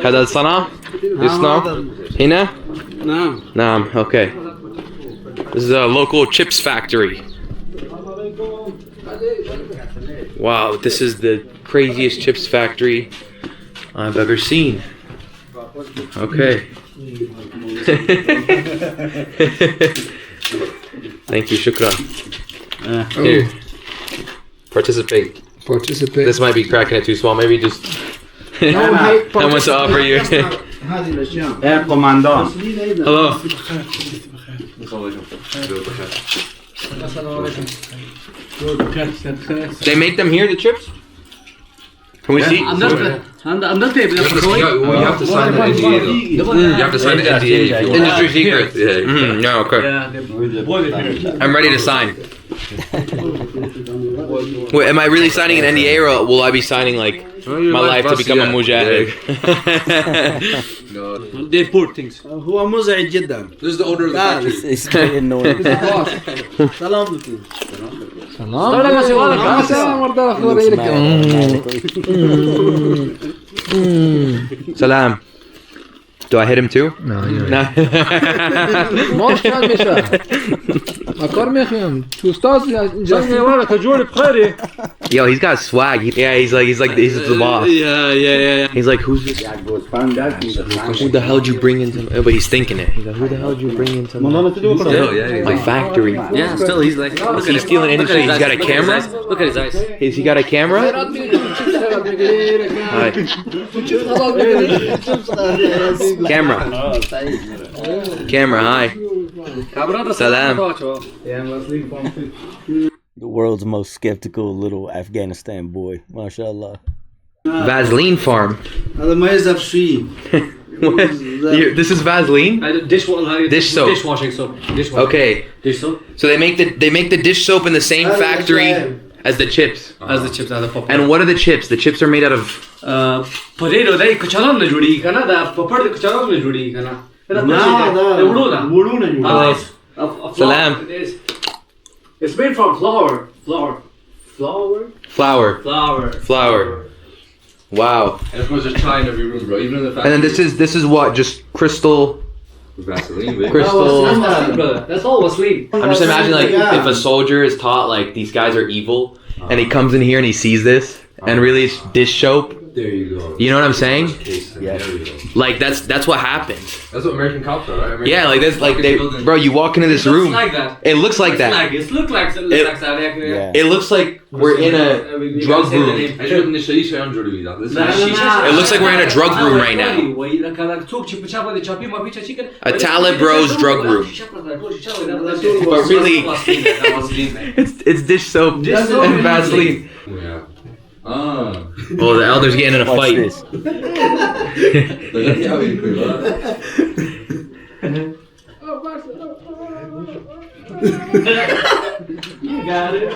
B: هذا الصنع يصنع هنا نعم okay. This is a local chips factory. Wow, this is the craziest chips factory I've ever seen. Okay. Thank you, shukran. Here. Participate. This might be cracking it too small. Maybe just I want to offer you. Hello. They make them here, the chips? Can we see?
H: I'm not able to
B: you have to sign the NDA. You have to sign the NDA. Industry secret. Yeah. No, okay. I'm ready to sign. Wait, am I really signing an NDA or will I be signing like my life to become a mujahid?
H: They import things.
C: هو مزعج جدا. This is the owner of the factory.
A: It's very annoying.
B: Salam. Do I hit him too?
E: No.
B: Yo, he's got swag. Yeah, he's the boss.
H: Yeah.
B: He's like, who's this? Who the hell did you bring into? But he's thinking it. He's like, who the hell did you bring into my factory?
H: Yeah, still he's like, look
B: He's stealing industry. He's got a camera.
H: Look at his eyes.
B: Has he got a camera? Hi. Camera, hi. Salam.
A: The world's most skeptical little Afghanistan boy. MashaAllah.
B: Vaseline farm. This is Vaseline?
H: Dish soap. Dishwashing soap.
B: Okay.
H: Dish soap.
B: So they make the dish soap in the same factory as the chips.
H: As the chips, as the popcorn.
B: And what are the chips? The chips are made out of
H: potato. They kucharam na judi kana da papad kucharam na judi kana.
B: Salam.
H: It's made from flour.
B: Wow.
C: And of course, there's chai in every room, bro. Even in the factory.
B: And then this is what? Just crystal.
C: Vaseline, baby.
B: Crystal.
D: That's all Vaseline.
B: I'm just imagining like if a soldier is taught like these guys are evil, and he comes in here and he sees this, and really it's dish soap.
C: There you go.
B: You know what I'm saying?
C: Yeah.
B: Like that's what happens.
C: That's what American cops are, right?
B: Yeah, like this, like they, bro. You walk into this room.
D: Like that.
B: It looks like that.
D: It looks like that.
A: Yeah.
B: It looks like we're in a drug room. It looks like we're in a drug room right now. A Talibro's drug room. But really, it's dish soap and Vaseline.
C: Yeah.
B: Oh, the elder's getting in a
A: Watch
B: fight.
A: this.
J: You got it.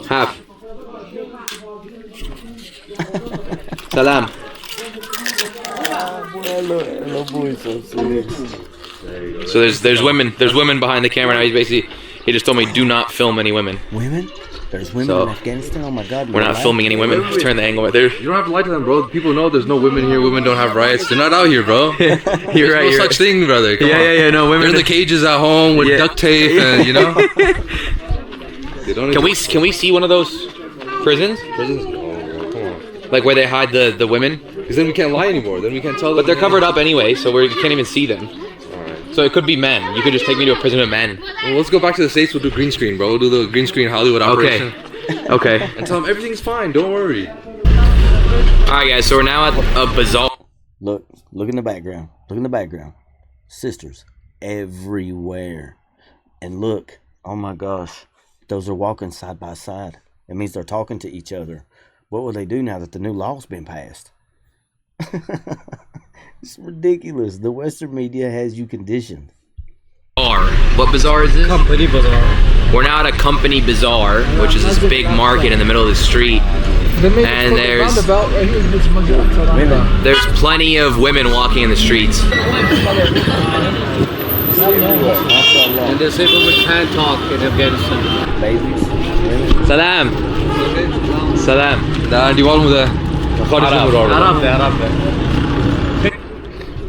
B: Half. Salam. So there's women behind the camera now. He just told me do not film any women.
A: Women? There's women
B: So,
A: in Afghanistan? Oh my God.
B: We're not filming any women. Turn the angle right there.
C: You don't have to lie to them, bro. People know there's no women here. Women don't have rights. They're not out here, bro.
B: You're right.
C: No
B: You're
C: such
B: right.
C: thing, brother. Come on.
B: Yeah. No, women.
C: They're in the cages at home with
B: Yeah.
C: duct tape, and you know. They don't
B: Can we see one of those prisons?
C: Prisons? Oh, come on.
B: Like where they hide the women?
C: Because then we can't lie anymore. Then we can't tell them.
B: But they're covered up anyway, so we can't even see them.
C: Alright.
B: So it could be men. You could just take me to a prison of men.
C: Well, let's go back to the States. We'll do green screen, bro. We'll do the green screen Hollywood operation.
B: Okay.
C: And tell them everything's fine. Don't worry.
B: Alright, guys. So we're now at a bazaar.
A: Look in the background. Look in the background. Sisters everywhere. And look, oh my gosh, those are walking side by side. It means they're talking to each other. What will they do now that the new law's been passed? It's ridiculous. The Western media has you conditioned.
B: What bazaar is this?
I: Company bazaar.
B: We're now at a company bazaar, which is this big market in the middle of the street. And there's plenty of women walking in the streets.
I: And they say women can't talk in Afghanistan.
A: Babies. Women.
B: Salam.
C: Nah, do you want with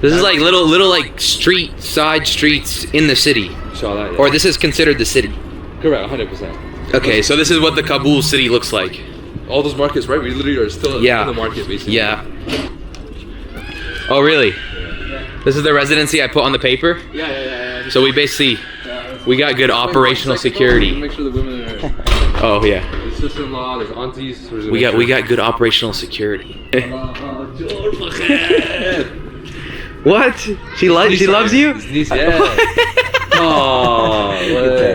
B: This is like little like side streets in the city.
C: Inshallah, yeah.
B: Or this is considered the city.
C: Correct, 100%.
B: Okay, so this is what the Kabul city looks like.
C: All those markets, right? We literally are still in the market, basically.
B: Yeah. Oh, really? This is the residency I put on the paper?
I: Yeah.
B: So we got good operational security.
C: Make sure the women are.
B: Oh, yeah.
C: There's sister-in-law, there's aunties.
B: We got good operational security. What? She loves you?
C: Yeah. Oh,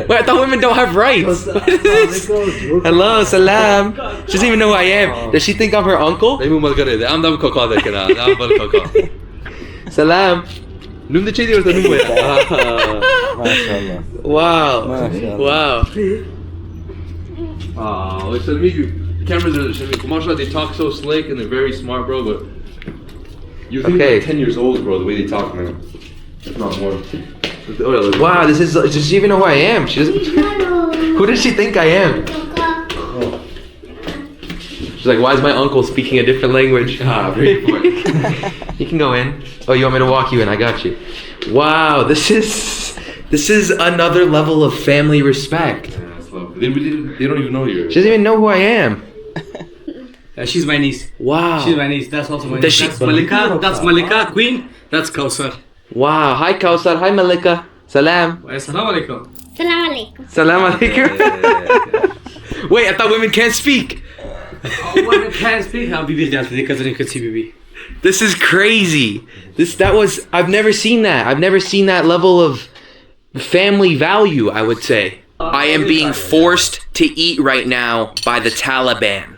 B: Wait, I thought women don't have rights. What is this? Hello, salam. She doesn't even know who I am. Does she think I'm her uncle? Salam.
A: MashaAllah.
B: Wow.
A: MashaAllah.
B: Wow.
C: Oh, cameras are mashallah, they talk so slick and they're very smart, bro, but you think they're like 10 years old, bro, the way they talk, man. If not more.
B: Wow, does she even know who I am? She doesn't. Who does she think I am? She's like, why is my uncle speaking a different language?
C: Ah, very important.
B: You can go in. Oh, you want me to walk you in? I got you. Wow, this is another level of family respect.
C: Yeah, that's lovely. They don't even know you.
B: She doesn't even know who I am.
I: She's my niece.
B: Wow.
I: She's my niece. That's also my
B: Does
I: niece.
B: she-
I: That's Malika, Queen. That's Kausar.
B: Wow. Hi, Kausar. Hi, Malika. Salam.
I: Assalamu alaikum.
F: Salam alaikum.
B: Salam alaikum. Wait, I thought women can't speak.
I: Women can't speak. Bibi janti thi because you can see Bibi.
B: This is crazy. I've never seen that. I've never seen that level of family value, I would say. I am being forced to eat right now by the Taliban.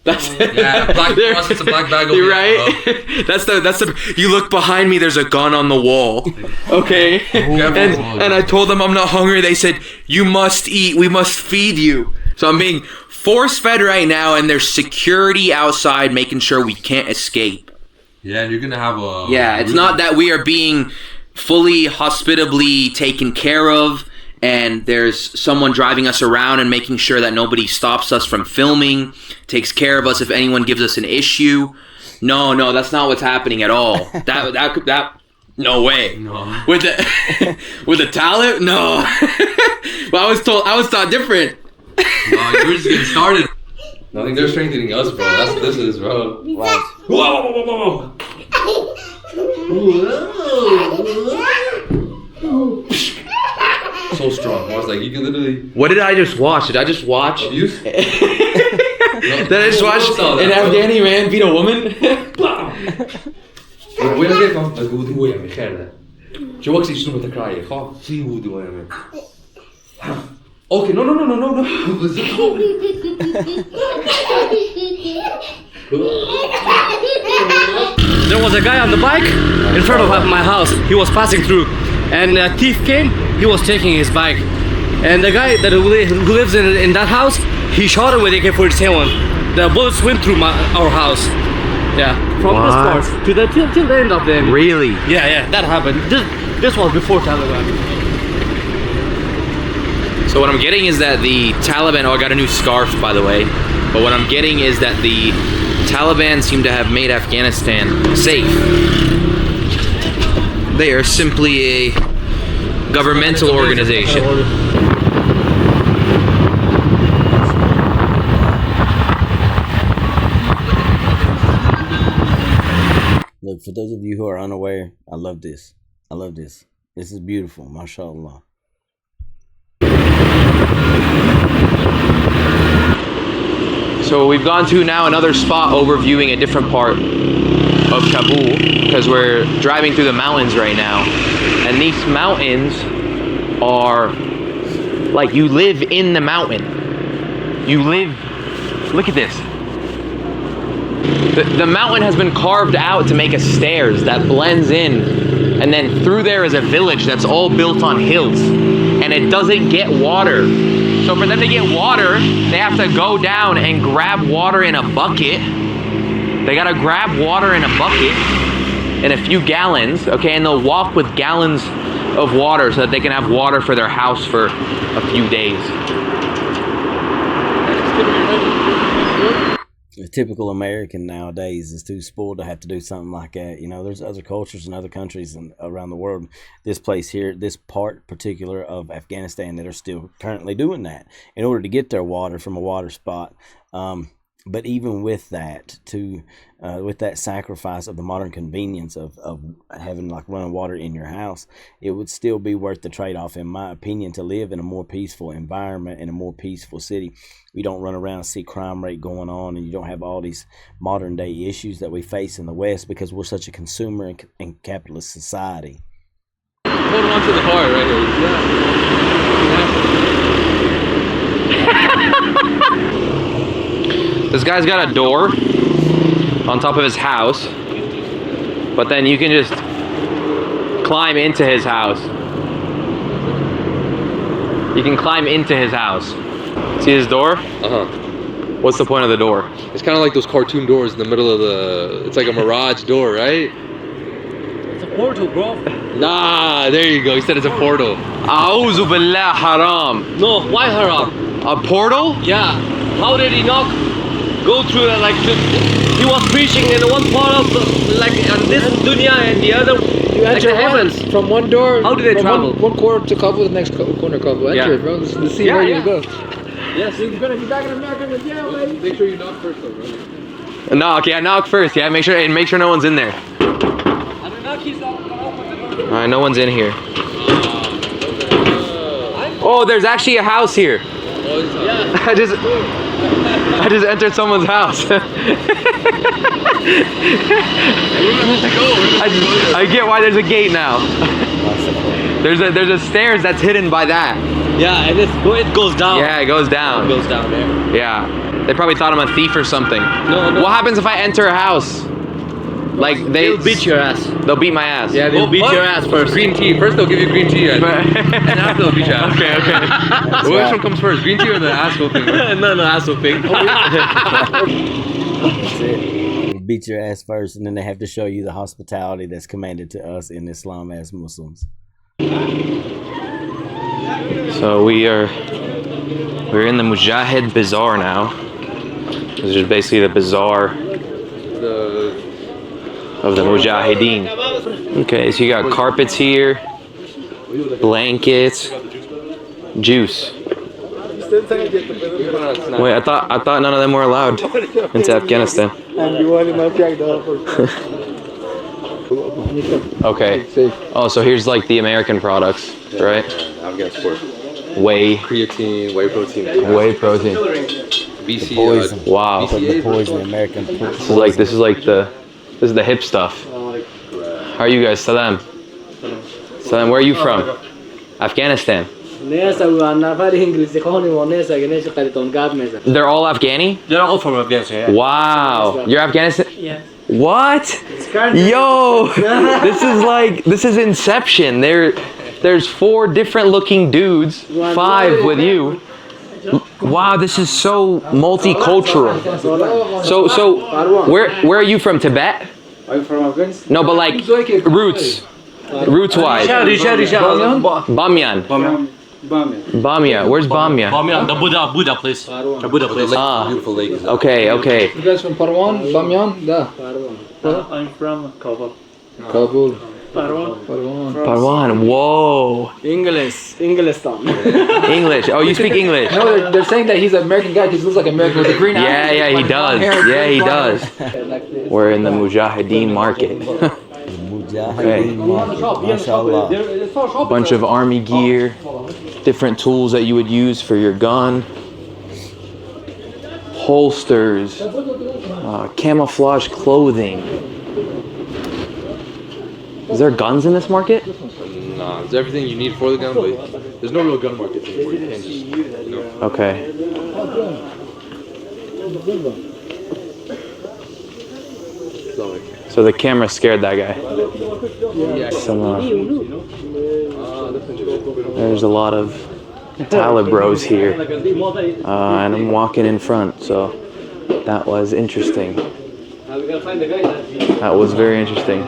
B: That's
C: Yeah, it's a black bag over
B: You're
C: here,
B: right.
C: bro.
B: That's the. You look behind me. There's a gun on the wall. Okay. and I told them I'm not hungry. They said you must eat. We must feed you. So I'm being force fed right now, and there's security outside making sure we can't escape.
C: Yeah, and you're gonna have a.
B: Yeah, it's not that we are being fully hospitably taken care of, and there's someone driving us around and making sure that nobody stops us from filming, takes care of us if anyone gives us an issue. No, that's not what's happening at all. That no way. No. With the with the talent? No. Well, I was taught different.
C: No, you're just getting started. I think they're strengthening us, bro. That's what this is, bro.
A: Wow.
H: Whoa.
C: So strong. I was like, you can literally.
B: What did I just watch? Did I just watch?
C: Abuse?
B: Did I just watch an Afghani man beat a woman?
C: وين كيف عم تقول هو يعمل خير ده شو وقت شنو بتكراي خاف شي هو دو يعمل اوكي no
I: There was a guy on the bike in front of my house. He was passing through, and a thief came. He was taking his bike, and the guy that who lives in that house, he shot him with AK-47. The bullets went through our house. Yeah, from this part to till the end of the.
B: Really?
I: Yeah, that happened. This was before Taliban.
B: So what I'm getting is that the Taliban, I got a new scarf, by the way, but what I'm getting is that the Taliban seem to have made Afghanistan safe. They are simply a governmental organization.
A: Look, for those of you who are unaware, I love this. This is beautiful, mashallah.
B: So we've gone to now another spot overviewing a different part of Kabul, because we're driving through the mountains right now. And these mountains are like, you live in the mountain. Look at this. The mountain has been carved out to make a stairs that blends in, and then through there is a village that's all built on hills, and it doesn't get water. So for them to get water, they have to go down and grab water in a bucket. They gotta grab water in a bucket in a few gallons, okay, and they'll walk with gallons of water so that they can have water for their house for a few days.
A: The typical American nowadays is too spoiled to have to do something like that. You know, there's other cultures and other countries around the world. This place here, this part particular of Afghanistan, that are still currently doing that in order to get their water from a water spot. But even with that, with that sacrifice of the modern convenience of having like running water in your house, it would still be worth the trade-off, in my opinion, to live in a more peaceful environment, in a more peaceful city. We don't run around and see crime rate going on, and you don't have all these modern day issues that we face in the West because we're such a consumer and capitalist society.
C: Hold on to the heart right
B: here. This guy's got a door on top of his house, but then you can just climb into his house. You can climb into his house. See his door? What's the point of the door?
C: It's kind of like those cartoon doors in the middle of the... It's like a mirage door, right?
I: It's a portal, bro.
C: Nah, there you go. He said it's a portal.
B: A'udhu billah haram.
I: No, why haram?
B: A portal?
I: Yeah. How did he not go through he was preaching in one part of on this dunya and the other,
E: you enter
I: the heavens.
E: From one door.
I: How do they travel?
E: One corner to Kabul, the next corner to Kabul. Enter it, bro. To see where you go.
I: Yes.
E: You're gonna be back in America in jail, lady.
C: Make sure you knock first, though, bro.
B: Knock, yeah, knock first. Yeah, make sure no one's in there. Alright, no one's in here. Oh, there's actually a house here.
I: Yeah.
B: I just entered someone's house. I get why there's a gate now. There's a stairs that's hidden by that.
I: Yeah, and it goes down.
B: Yeah, it goes down.
I: It goes down there.
B: Yeah. They probably thought I'm a thief or something.
I: No.
B: What happens if I enter a house? Like
I: they'll beat your ass.
B: They'll beat my ass.
I: Yeah, they'll beat your ass first.
C: Green tea. First they'll give you green tea, and after they'll beat your ass.
B: Okay.
C: Which one comes first, green tea or the ass whooping?
I: No, ass whooping.
A: That's it. beat your ass first, and then they have to show you the hospitality that's commanded to us in Islam as Muslims.
B: So we're in the Mujahid Bazaar now. This is basically the bazaar of the Mujahideen. Okay, so you got carpets here, blankets, juice. Wait, I thought none of them were allowed into Afghanistan. Okay. Oh, so here's like the American products, right?
C: Afghan sport.
B: Whey.
C: Creatine, whey protein.
B: Whey protein.
C: BC,
A: Poison.
B: Wow.
A: The poison, American poison.
B: This is the hip stuff. How are you guys? Salam. Salam, where are you from? Afghanistan. They're all Afghani?
I: They're all from Afghanistan, yeah.
B: Wow. You're Afghanistan?
F: Yeah.
B: What? Yo, this is Inception. There's 4 different looking dudes, 5 with you. Wow, this is so multicultural. So where are you from? Tibet?
E: I'm from Afghanistan.
B: No, but like roots wise. Bamyan. Bamia. Where's Bamia?
I: Bamyan, the Buddha place. The Buddha place.
C: Beautiful lake.
B: Okay.
E: You guys from Parwan? Bamyan? Da.
J: I'm from Kabul.
E: Kabul.
B: Parwan. Whoa.
I: English.
B: English. Oh, you speak English?
E: No, they're saying that he's an American guy because he looks like American with the green eyes.
B: Yeah, he does. Yeah, he does. We're in the Mujahideen market. Okay. Bunch of army gear, different tools that you would use for your gun, holsters, camouflage clothing. Is there guns in this market?
C: Nah, it's everything you need for the gun, but there's no real gun market anymore. You can't just,
B: Okay. So the camera scared that guy. There's a lot of Taliban bros here, and I'm walking in front, so that was interesting. That was very interesting.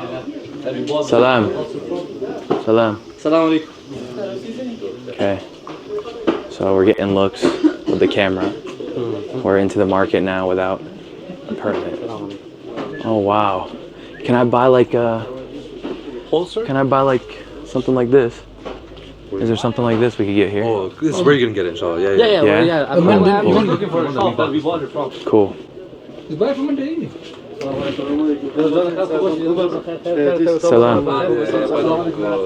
B: Salam. Salam.
I: Salam alaikum.
B: Okay. So we're getting looks with the camera. We're into the market now without a permit. Oh wow. Can I buy like a
C: holster?
B: Can I buy like something like this? Is there something like this we could get here?
C: Oh, this is where you're gonna get it, inshallah.
B: Yeah.
I: I'm looking for a shop that we bought it from.
B: Cool. Salam.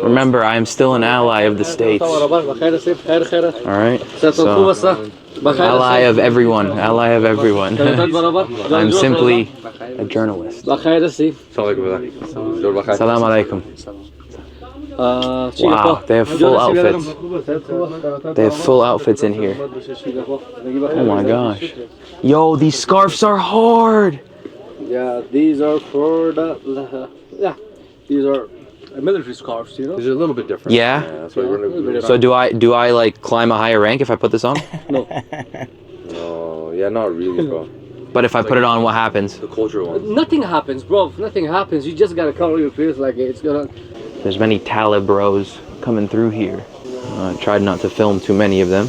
B: Remember, I am still an ally of the states. Alright? So, ally of everyone. Ally of everyone. I'm simply a journalist. Salam alaikum. Wow, they have full outfits. They have full outfits in here. Oh my gosh. Yo, these scarves are hard.
I: Yeah, these are for these are military scarves, you know?
C: These are a little bit different.
B: Yeah?
C: That's why we're gonna
B: So do I like climb a higher rank if I put this on?
C: No, yeah, not really, bro.
B: But if I put it on, what happens?
C: The cultural ones.
I: Nothing happens, bro. Nothing happens. You just gotta cover your face like it's gonna.
B: There's many Taliban bros coming through here. I tried not to film too many of them.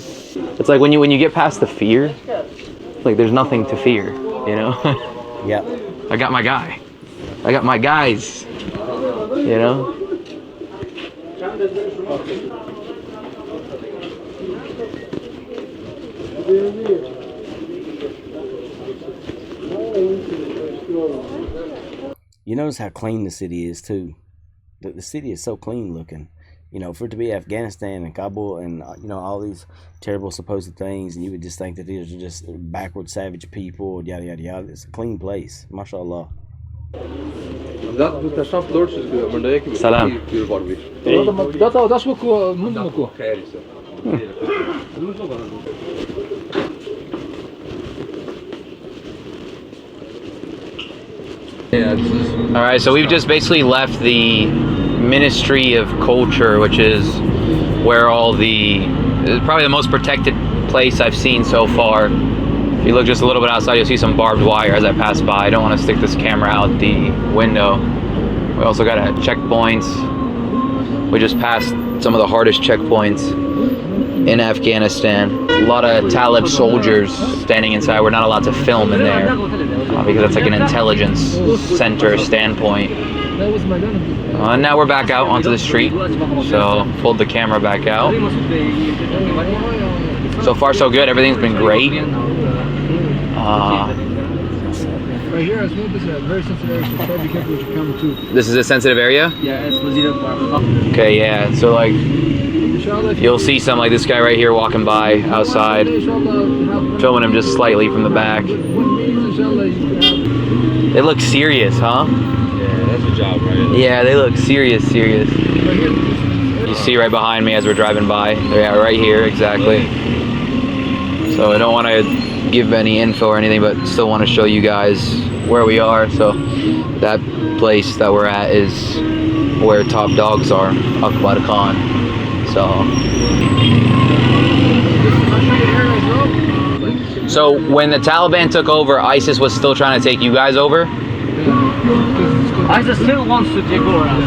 B: It's like when you get past the fear, like there's nothing to fear, you know?
A: Yep.
B: I got my guy. I got my guys. You know?
A: You notice how clean the city is too. The city is so clean looking. You know, for it to be Afghanistan and Kabul and you know all these terrible supposed things, and you would just think that these are just backward savage people, yada yada yada. It's a clean place, mashallah.
B: Salam. Alright, so we've just basically left the Ministry of Culture, which is where all the, it's probably the most protected place I've seen so far. If you look just a little bit outside, you'll see some barbed wire as I pass by. I don't want to stick this camera out the window. We also got checkpoints. We just passed some of the hardest checkpoints in Afghanistan. A lot of Talib soldiers standing inside. We're not allowed to film in there because that's like an intelligence center standpoint. And now we're back out onto the street. So pulled the camera back out. So far so good. Everything's been great.
E: Right here, I think this is a very sensitive area, so try to be careful with your camera too.
B: This is a sensitive area?
E: Yeah, it's Wazir.
B: Okay, yeah. So like, you'll see some like this guy right here walking by outside, filming him just slightly from the back. They look serious, huh?
C: Yeah, that's a job, right?
B: Yeah, they look serious. You see right behind me as we're driving by. Yeah, right here, exactly. So I don't want to give any info or anything, but still want to show you guys where we are. So that place that we're at is where top dogs are, Akbar Khan. So when the Taliban took over, ISIS was still trying to take you guys over?
I: ISIS still wants to take over us.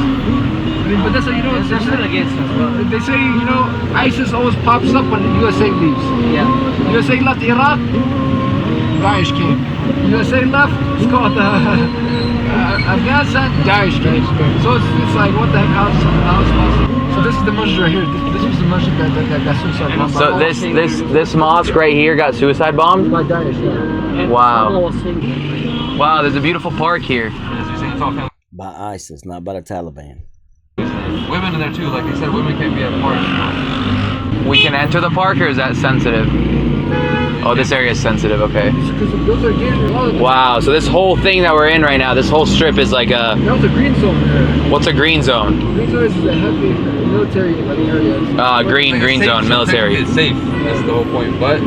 E: But that's how you know it's
I: They're still against us.
E: They say, you know, ISIS always pops up when the USA leaves.
I: Yeah.
E: USA left Iraq, Daesh came. USA left, it's called Afghanistan, Daesh came. So it's like, what the heck, how is possible? So this is the masjid right here. This was the masjid that got suicide bombed.
B: So this mosque right here got suicide bombed?
E: By Daesh, yeah.
B: Wow. Wow, there's a beautiful park here.
A: By ISIS, not by the Taliban.
C: Women in there too, like they said, women can't be at parks.
B: We can enter the park, or is that sensitive? Oh, this area is sensitive, okay. Wow, so this whole thing that we're in right now, this whole strip is like a...
E: That's a green zone there.
B: What's a green zone?
E: Green zone is a heavy military area.
B: Green zone, military.
C: It's safe, that's the whole point, but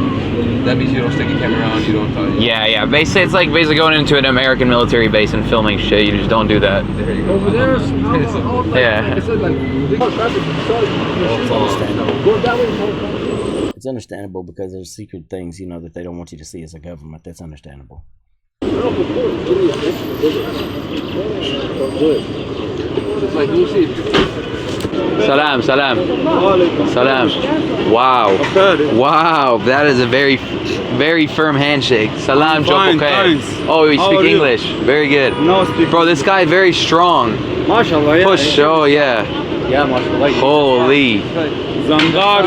C: that means you don't stick a camera around, you don't touch.
B: Yeah, basically it's like going into an American military base and filming shit. You just don't do that.
C: There you go.
E: Over there,
B: yeah.
A: It's understandable because there's secret things, you know, that they don't want you to see as a government. That's understandable.
B: Salam. Wow, that is a very, very firm handshake. Salam,
K: fine, thanks.
B: Oh, you speak English. Very good.
K: No, speak.
B: Bro, this guy very strong.
K: MashaAllah, yeah.
B: Push, oh yeah.
K: Yeah, MashaAllah.
B: Holy. Zandar.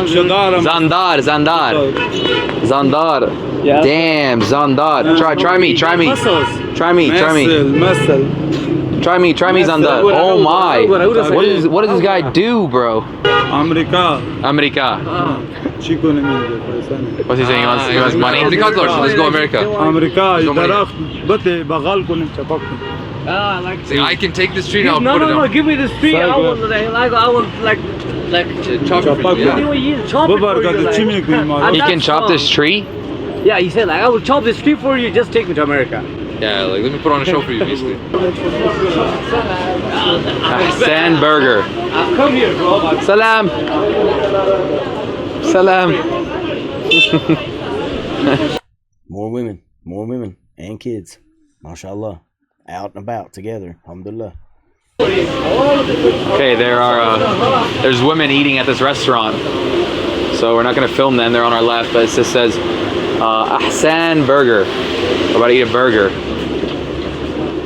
K: Yeah.
B: Damn, Zandar. Try me. Try me, Zandar. Oh my. What does this guy do, bro?
K: America.
B: What's he saying? He wants money?
C: Let's go America.
I: See,
C: I can take this tree and I'll
I: no,
C: put it on.
I: give me this tree. I want chop it for you.
B: He can chop this tree?
I: Yeah, he said like, I will chop this tree for you. Just take me to America.
C: Yeah, like let me put on a show for you, basically.
B: Sand burger.
I: Come here, bro.
B: Salam.
A: More women and kids. MashaAllah. Out and about together. Alhamdulillah.
B: Okay, there's women eating at this restaurant. So we're not going to film them. They're on our left, but it just says Ahsan Burger. We're about to eat a burger.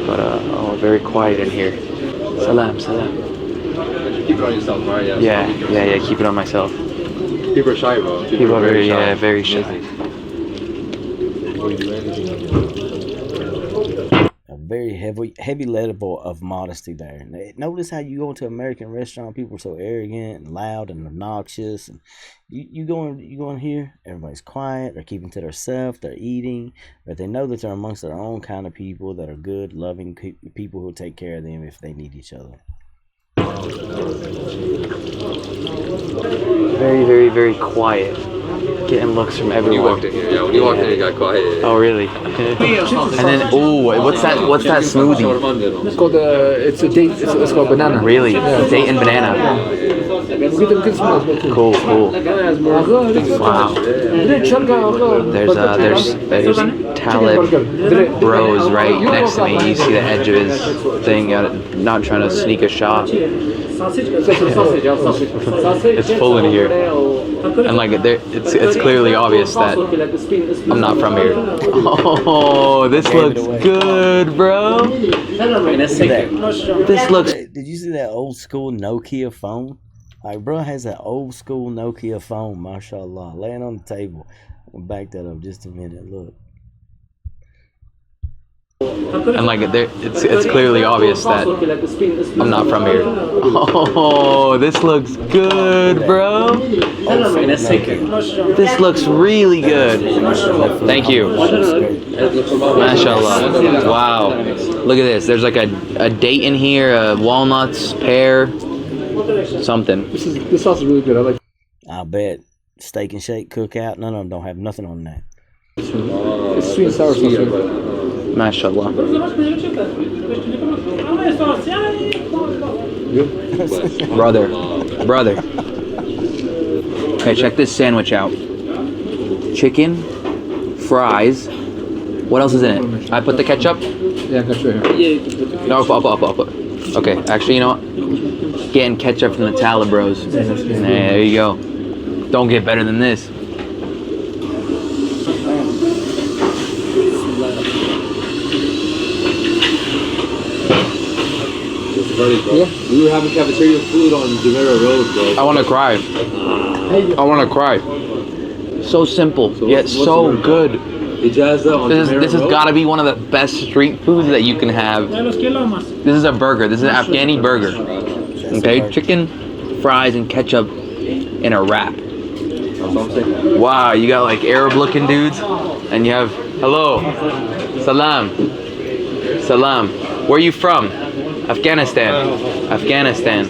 B: But very quiet in here. Salam.
C: Keep it on yourself, right?
B: Yeah, keep it on myself.
C: People are shy, bro.
B: People are very shy.
A: A very heavy level of modesty there. Notice how you go into an American restaurant, people are so arrogant and loud and obnoxious, and you go in here, everybody's quiet, they're keeping to themselves, they're eating, but they know that they're amongst their own kind of people that are good, loving people who take care of them if they need each other.
B: Very, very quiet. Getting looks from everyone.
C: When you walked in here, when you walked in, you got quiet.
B: Oh, really? And then, what's that smoothie?
E: It's called it's called banana.
B: Really? Date and banana. Cool, cool. Wow. There's Talib bros right next to me. You see the edge of his thing. Not trying to sneak a shot. It's full in here, and like it's clearly obvious that I'm not from here. Oh, this looks good, bro. This looks.
A: Did you see that old school Nokia phone? Like, bro has that old school Nokia phone, mashallah, laying on the table. I'll back that up just a minute. Look.
B: And like it's clearly obvious that I'm not from here. Oh, this looks good, bro. This looks really good. Thank you. Mashallah. Wow. Look at this. There's like a date in here, walnuts, pear, something.
E: This sauce is really good. I like.
A: I bet Steak and Shake Cookout. None of them don't have nothing on that.
E: It's sweet and sour sauce.
B: Mashallah. Brother. Okay, check this sandwich out. Chicken, fries. What else is in it? I put the ketchup?
E: Yeah, ketchup here.
B: No, I'll put. Okay, actually, you know what? Getting ketchup from the Talib bros. There you go. Don't get better than this.
C: Bro. We were having cafeteria food on Jumeirah Road, bro.
B: I want to cry. So simple, yet so good. This has got to be one of the best street foods that you can have. This is a burger. This is an Afghani burger. Okay, chicken, fries, and ketchup in a wrap. Wow, you got like Arab-looking dudes, and you have hello, salam. Where are you from? Afghanistan.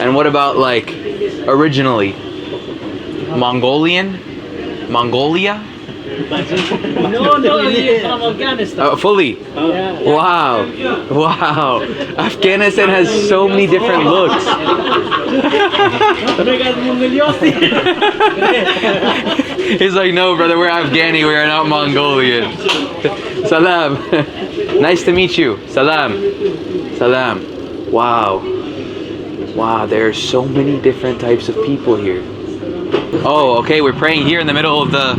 B: And what about like originally? Mongolia?
J: No, he's from Afghanistan.
B: Fully? Wow. Afghanistan has so many different looks. He's like, no, brother, we're Afghani, we are not Mongolian. Salam. Nice to meet you. Salam. Wow, there are so many different types of people here. Oh, okay, we're praying here in the middle of the...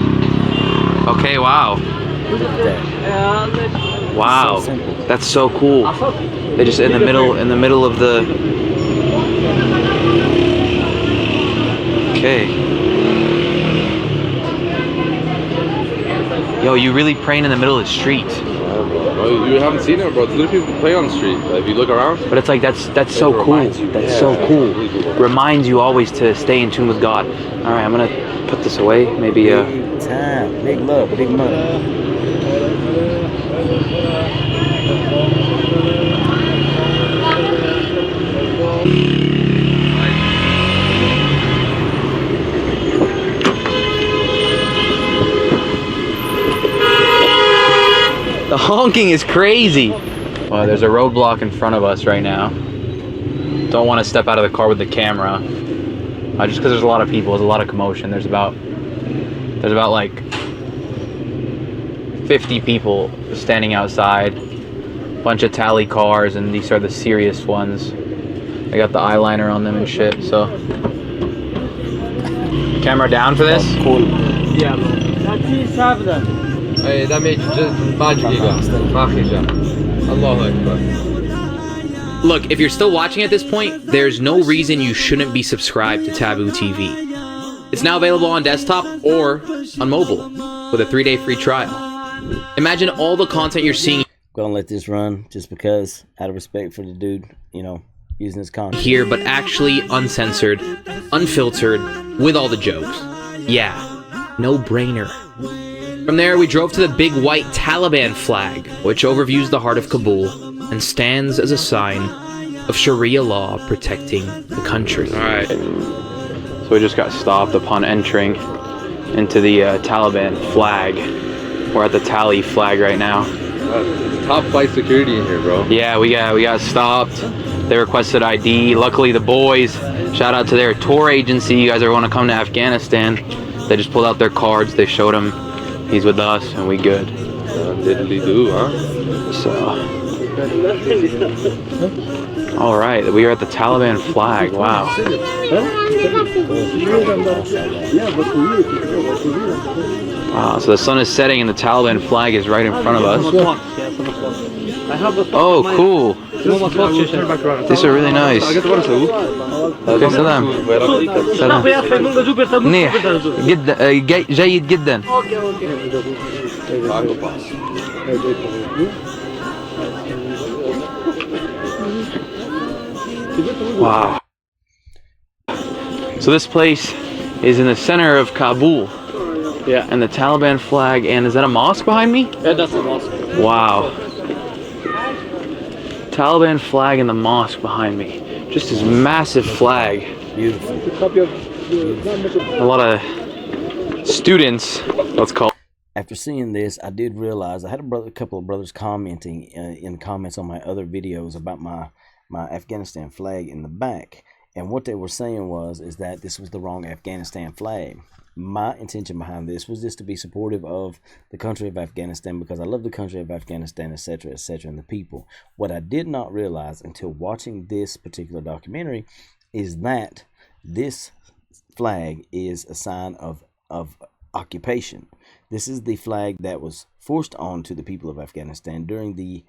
B: Okay, wow. Wow, that's so cool. They're just in the middle of the... Okay. Yo, you really praying in the middle of the street.
C: Bro, you haven't seen it, bro. There's people play on the street. Like, if you look around.
B: But it's like that's so cool. That's so cool. Reminds you always to stay in tune with God. All right, I'm gonna put this away. Maybe
A: Big time, big love, big money.
B: The honking is crazy. Well, there's a roadblock in front of us right now. Don't want to step out of the car with the camera. Just because there's a lot of people, there's a lot of commotion. There's about like 50 people standing outside. Bunch of tally cars, and these are the serious ones. They got the eyeliner on them and shit, so. Camera down for this?
A: Cool.
J: Yeah, bro.
C: Hey, that made you just Allahu Akbar.
B: Look, if you're still watching at this point, there's no reason you shouldn't be subscribed to Taboo TV. It's now available on desktop or on mobile with a 3-day free trial. Imagine all the content you're seeing
A: Gonna let this run just because, out of respect for the dude, you know, using his content
B: here, but actually uncensored, unfiltered, with all the jokes. Yeah, no brainer. From there, we drove to the big white Taliban flag, which overviews the heart of Kabul and stands as a sign of Sharia law protecting the country. Alright, so we just got stopped upon entering into the Taliban flag. We're at the Tali flag right now.
C: Top flight security in here, bro.
B: Yeah, we got stopped. They requested ID. Luckily, the boys, shout out to their tour agency. You guys ever want to come to Afghanistan? They just pulled out their cards. They showed him he's with us and we good.
K: Diddly do, huh?
B: So, all right, we are at the Taliban flag. Wow. Wow. So the sun is setting and the Taliban flag is right in front of us. Oh, cool. These are really nice. Okay, سلام. سلام. منيح. جدا جيد جدا. Wow. So this place is in the center of Kabul.
I: Yeah.
B: And the Taliban flag, and is that a mosque behind me?
I: Yeah, that's a mosque.
B: Wow. Taliban flag and the mosque behind me. Just this massive flag.
A: Beautiful.
B: A lot of students, let's call.
A: After seeing this, I did realize I had a couple of brothers commenting in comments on my other videos about my Afghanistan flag in the back, and what they were saying is that this was the wrong Afghanistan flag. My intention behind this was just to be supportive of the country of Afghanistan because I love the country of Afghanistan, etc., etc., and the people. What I did not realize until watching this particular documentary is that this flag is a sign of occupation. This is the flag that was forced onto the people of Afghanistan during the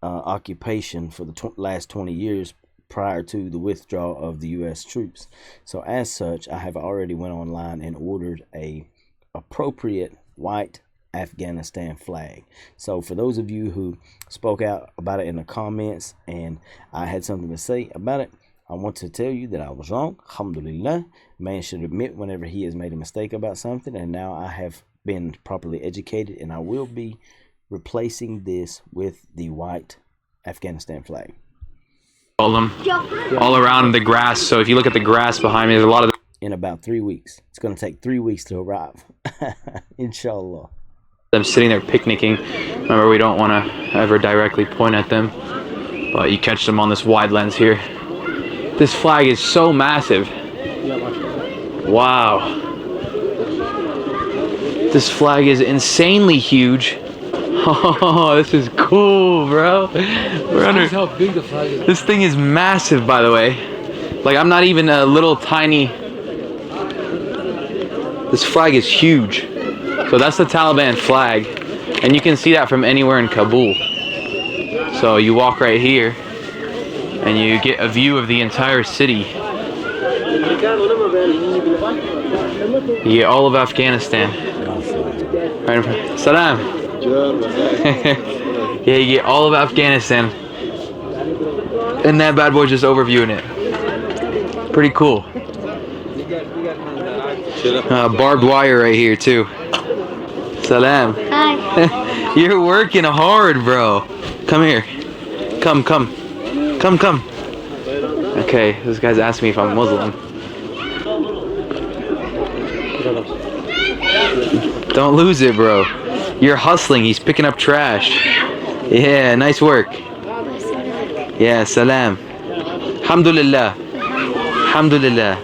A: occupation for the last 20 years prior to the withdrawal of the U.S. troops. So as such, I have already went online and ordered a appropriate white Afghanistan flag. So for those of you who spoke out about it in the comments and I had something to say about it, I want to tell you that I was wrong. Alhamdulillah. Man should admit whenever he has made a mistake about something, and now I have been properly educated, and I will be replacing this with the white Afghanistan flag.
B: Them all around the grass. So if you look at the grass behind me, there's a lot of
A: in about 3 weeks. It's going to take 3 weeks to arrive. Inshallah.
B: them sitting there picnicking. Remember, we don't want to ever directly point at them, but you catch them on this wide lens here. This flag is so massive. Wow. This flag is insanely huge. Oh, this is cool, bro. We're under.
I: How big the flag is.
B: This thing is massive, by the way. Like, I'm not even a little tiny. This flag is huge. So that's the Taliban flag, and you can see that from anywhere in Kabul. So you walk right here, and you get a view of the entire city. You get all of Afghanistan. Right in front. Salam. Yeah, you get all of Afghanistan, and that bad boy just overviewing it. Pretty cool. Barbed wire right here too. Salam.
F: Hi.
B: You're working hard, bro. Come here. Come. Okay, this guy's asking me if I'm Muslim. Don't lose it, bro. You're hustling. He's picking up trash. Yeah, nice work. Yeah, salam. Alhamdulillah. Alhamdulillah.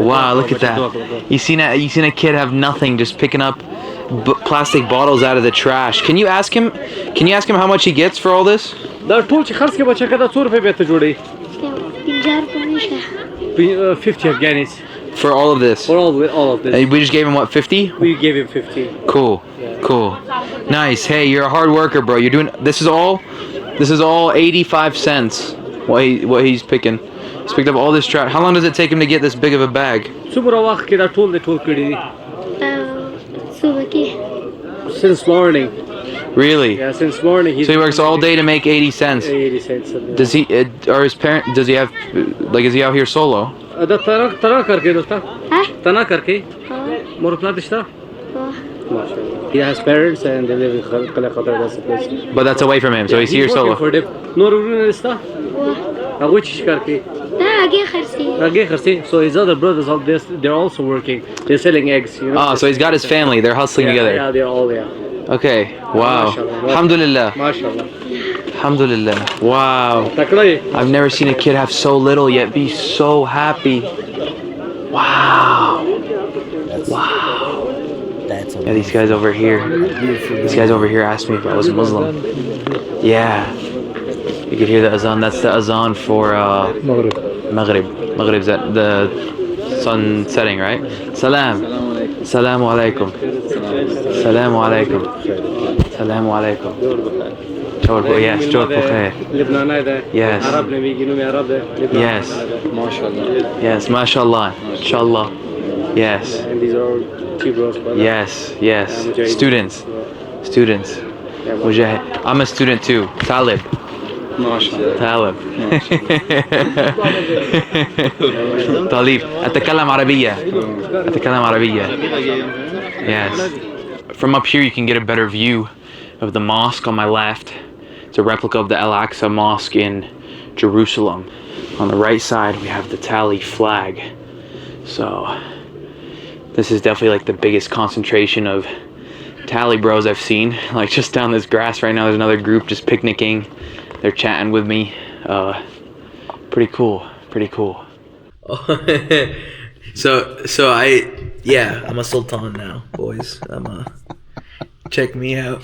B: Wow, look at that. You seen a kid have nothing, just picking up plastic bottles out of the trash. Can you ask him how much he gets for all this?
I: 50 Afghanis.
B: For all of this?
I: For all of this.
B: And we just gave him what, 50?
I: We gave him 50.
B: Cool.
I: Yeah.
B: Cool. Nice. Hey, you're a hard worker, bro. You're doing this is all 85 cents. What he's picking. He's picked up all this trash. How long does it take him to get this big of a bag?
I: Since morning.
B: Really?
I: Yeah, since morning.
B: So he works all day to make 80 cents.
I: 80 cents.
B: Does he or his parent? Does he have is he out here solo?
I: He has parents and they live in Khalakhatar.
B: But that's away from him, so he's here solo.
I: So his other brothers, they're also working. They're selling eggs. You know?
B: Oh, so he's got his family. They're hustling together.
I: Yeah, they're all
B: Okay. Wow. Alhamdulillah.
I: MashaAllah.
B: Alhamdulillah. Wow. I've never seen a kid have so little yet be so happy. Wow. Wow. Yeah, these guys over here. These guys over here asked me if I was Muslim. Yeah. You could hear the azan. That's the azan for Maghrib. Maghrib's at the sun setting, right? Salam. Salamu alaikum. Salamu alaikum. Salamu alaikum. Yes, Jod Bukhair. Yes. Yes. Yes, mashallah. Inshallah. Yes.
I: And these are all two bros, brother.
B: Yes, yes. Students. Mujahid. I'm a student too. Talib. Talib. طالب. أتكلم عربية. Yes. From up here you can get a better view of the mosque on my left. It's a replica of the Al-Aqsa Mosque in Jerusalem. On the right side we have the Tali flag. So this is definitely like the biggest concentration of Tali bros I've seen. Like just down this grass right now there's another group just picnicking. They're chatting with me. Pretty cool. I'm a sultan now, boys. Check me out.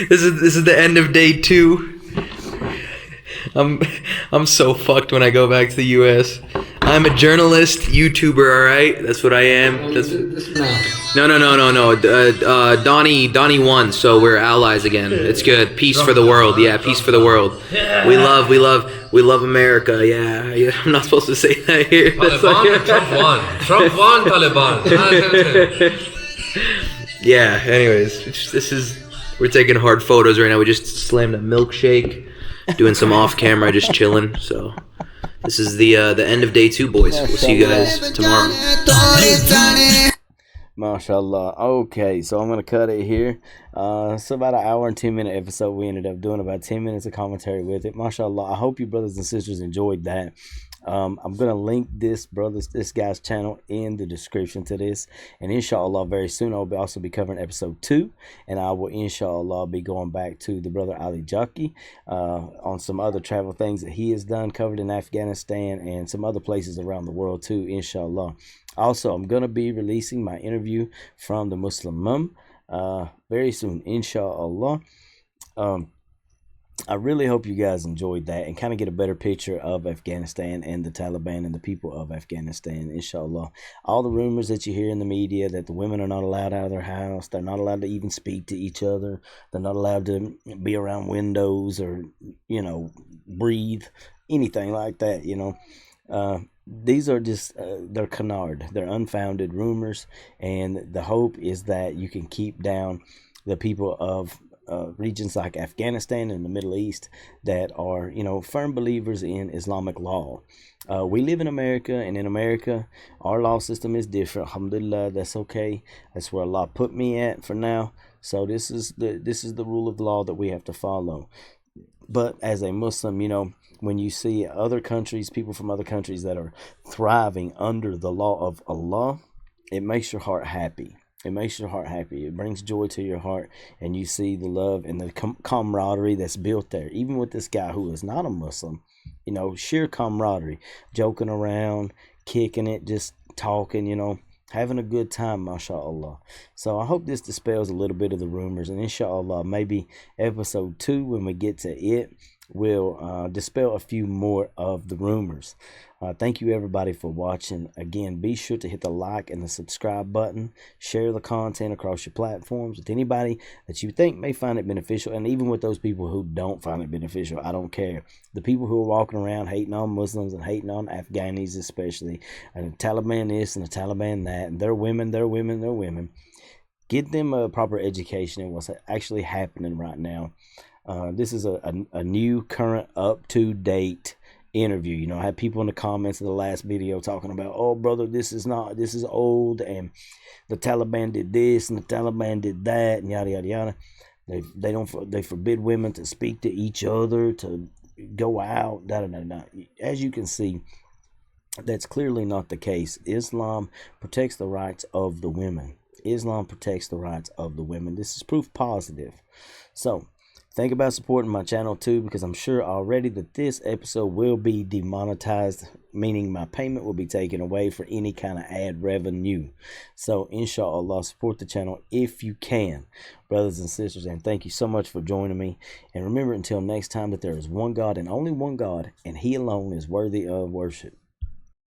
B: This is the end of day 2. I'm so fucked when I go back to the US. I'm a journalist, YouTuber, alright? That's what I am. No. Donnie won, so we're allies again. It's good. Peace for the world. Yeah, peace for the world. We love America. Yeah. I'm not supposed to say that here.
C: Taliban, Trump won, Taliban.
B: Yeah, anyways, we're taking hard photos right now. We just slammed a milkshake, doing some off camera, just chilling, so... This is the end of day 2, boys. We'll see you guys tomorrow. MashaAllah. Okay, so I'm going to cut it here. It's about an hour and 2-minute episode. We ended up doing about 10 minutes of commentary with it. MashaAllah. I hope you brothers and sisters enjoyed that. I'm going to link this guy's channel in the description to this. And inshallah, very soon I'll also be covering episode 2. And I will inshallah be going back to the brother Ali Jaki on some other travel things that he has done, covered in Afghanistan and some other places around the world too, inshallah. Also, I'm going to be releasing my interview from the Muslim Mum very soon, inshallah. I really hope you guys enjoyed that and kind of get a better picture of Afghanistan and the Taliban and the people of Afghanistan, inshallah. All the rumors that you hear in the media that the women are not allowed out of their house, they're not allowed to even speak to each other, they're not allowed to be around windows or, breathe, anything like that, these are just, they're canard, they're unfounded rumors, and the hope is that you can keep down the people of regions like Afghanistan and the Middle East that are, firm believers in Islamic law. We live in America, and in America, our law system is different. Alhamdulillah, that's okay. That's where Allah put me at for now. So this is the rule of law that we have to follow. But as a Muslim, when you see other countries, people from other countries that are thriving under the law of Allah, it makes your heart happy. It brings joy to your heart, and you see the love and the camaraderie that's built there. Even with this guy who is not a Muslim, sheer camaraderie, joking around, kicking it, just talking, having a good time, mashallah. So I hope this dispels a little bit of the rumors, and inshallah, maybe episode 2, when we get to it, will dispel a few more of the rumors. Thank you everybody for watching. Again, be sure to hit the like and the subscribe button. Share the content across your platforms with anybody that you think may find it beneficial, and even with those people who don't find it beneficial, I don't care. The people who are walking around hating on Muslims and hating on Afghanis especially, and the Taliban this and the Taliban that, and they're women. Get them a proper education in what's actually happening right now. This is a new, current, up-to-date interview. I had people in the comments of the last video talking about, oh brother, this is old, and the Taliban did this and the Taliban did that, and yada yada yada. They forbid women to speak to each other, to go out, da da da da. As you can see, that's clearly not the case. Islam protects the rights of the women. This is proof positive. So
A: Think about supporting my channel too, because I'm sure already that this episode will be demonetized, meaning my payment will be taken away for any kind of ad revenue. So inshallah, support the channel if you can, brothers and sisters, and thank you so much for joining me. And remember, until next time, that there is one God and only one God, and He alone is worthy of worship.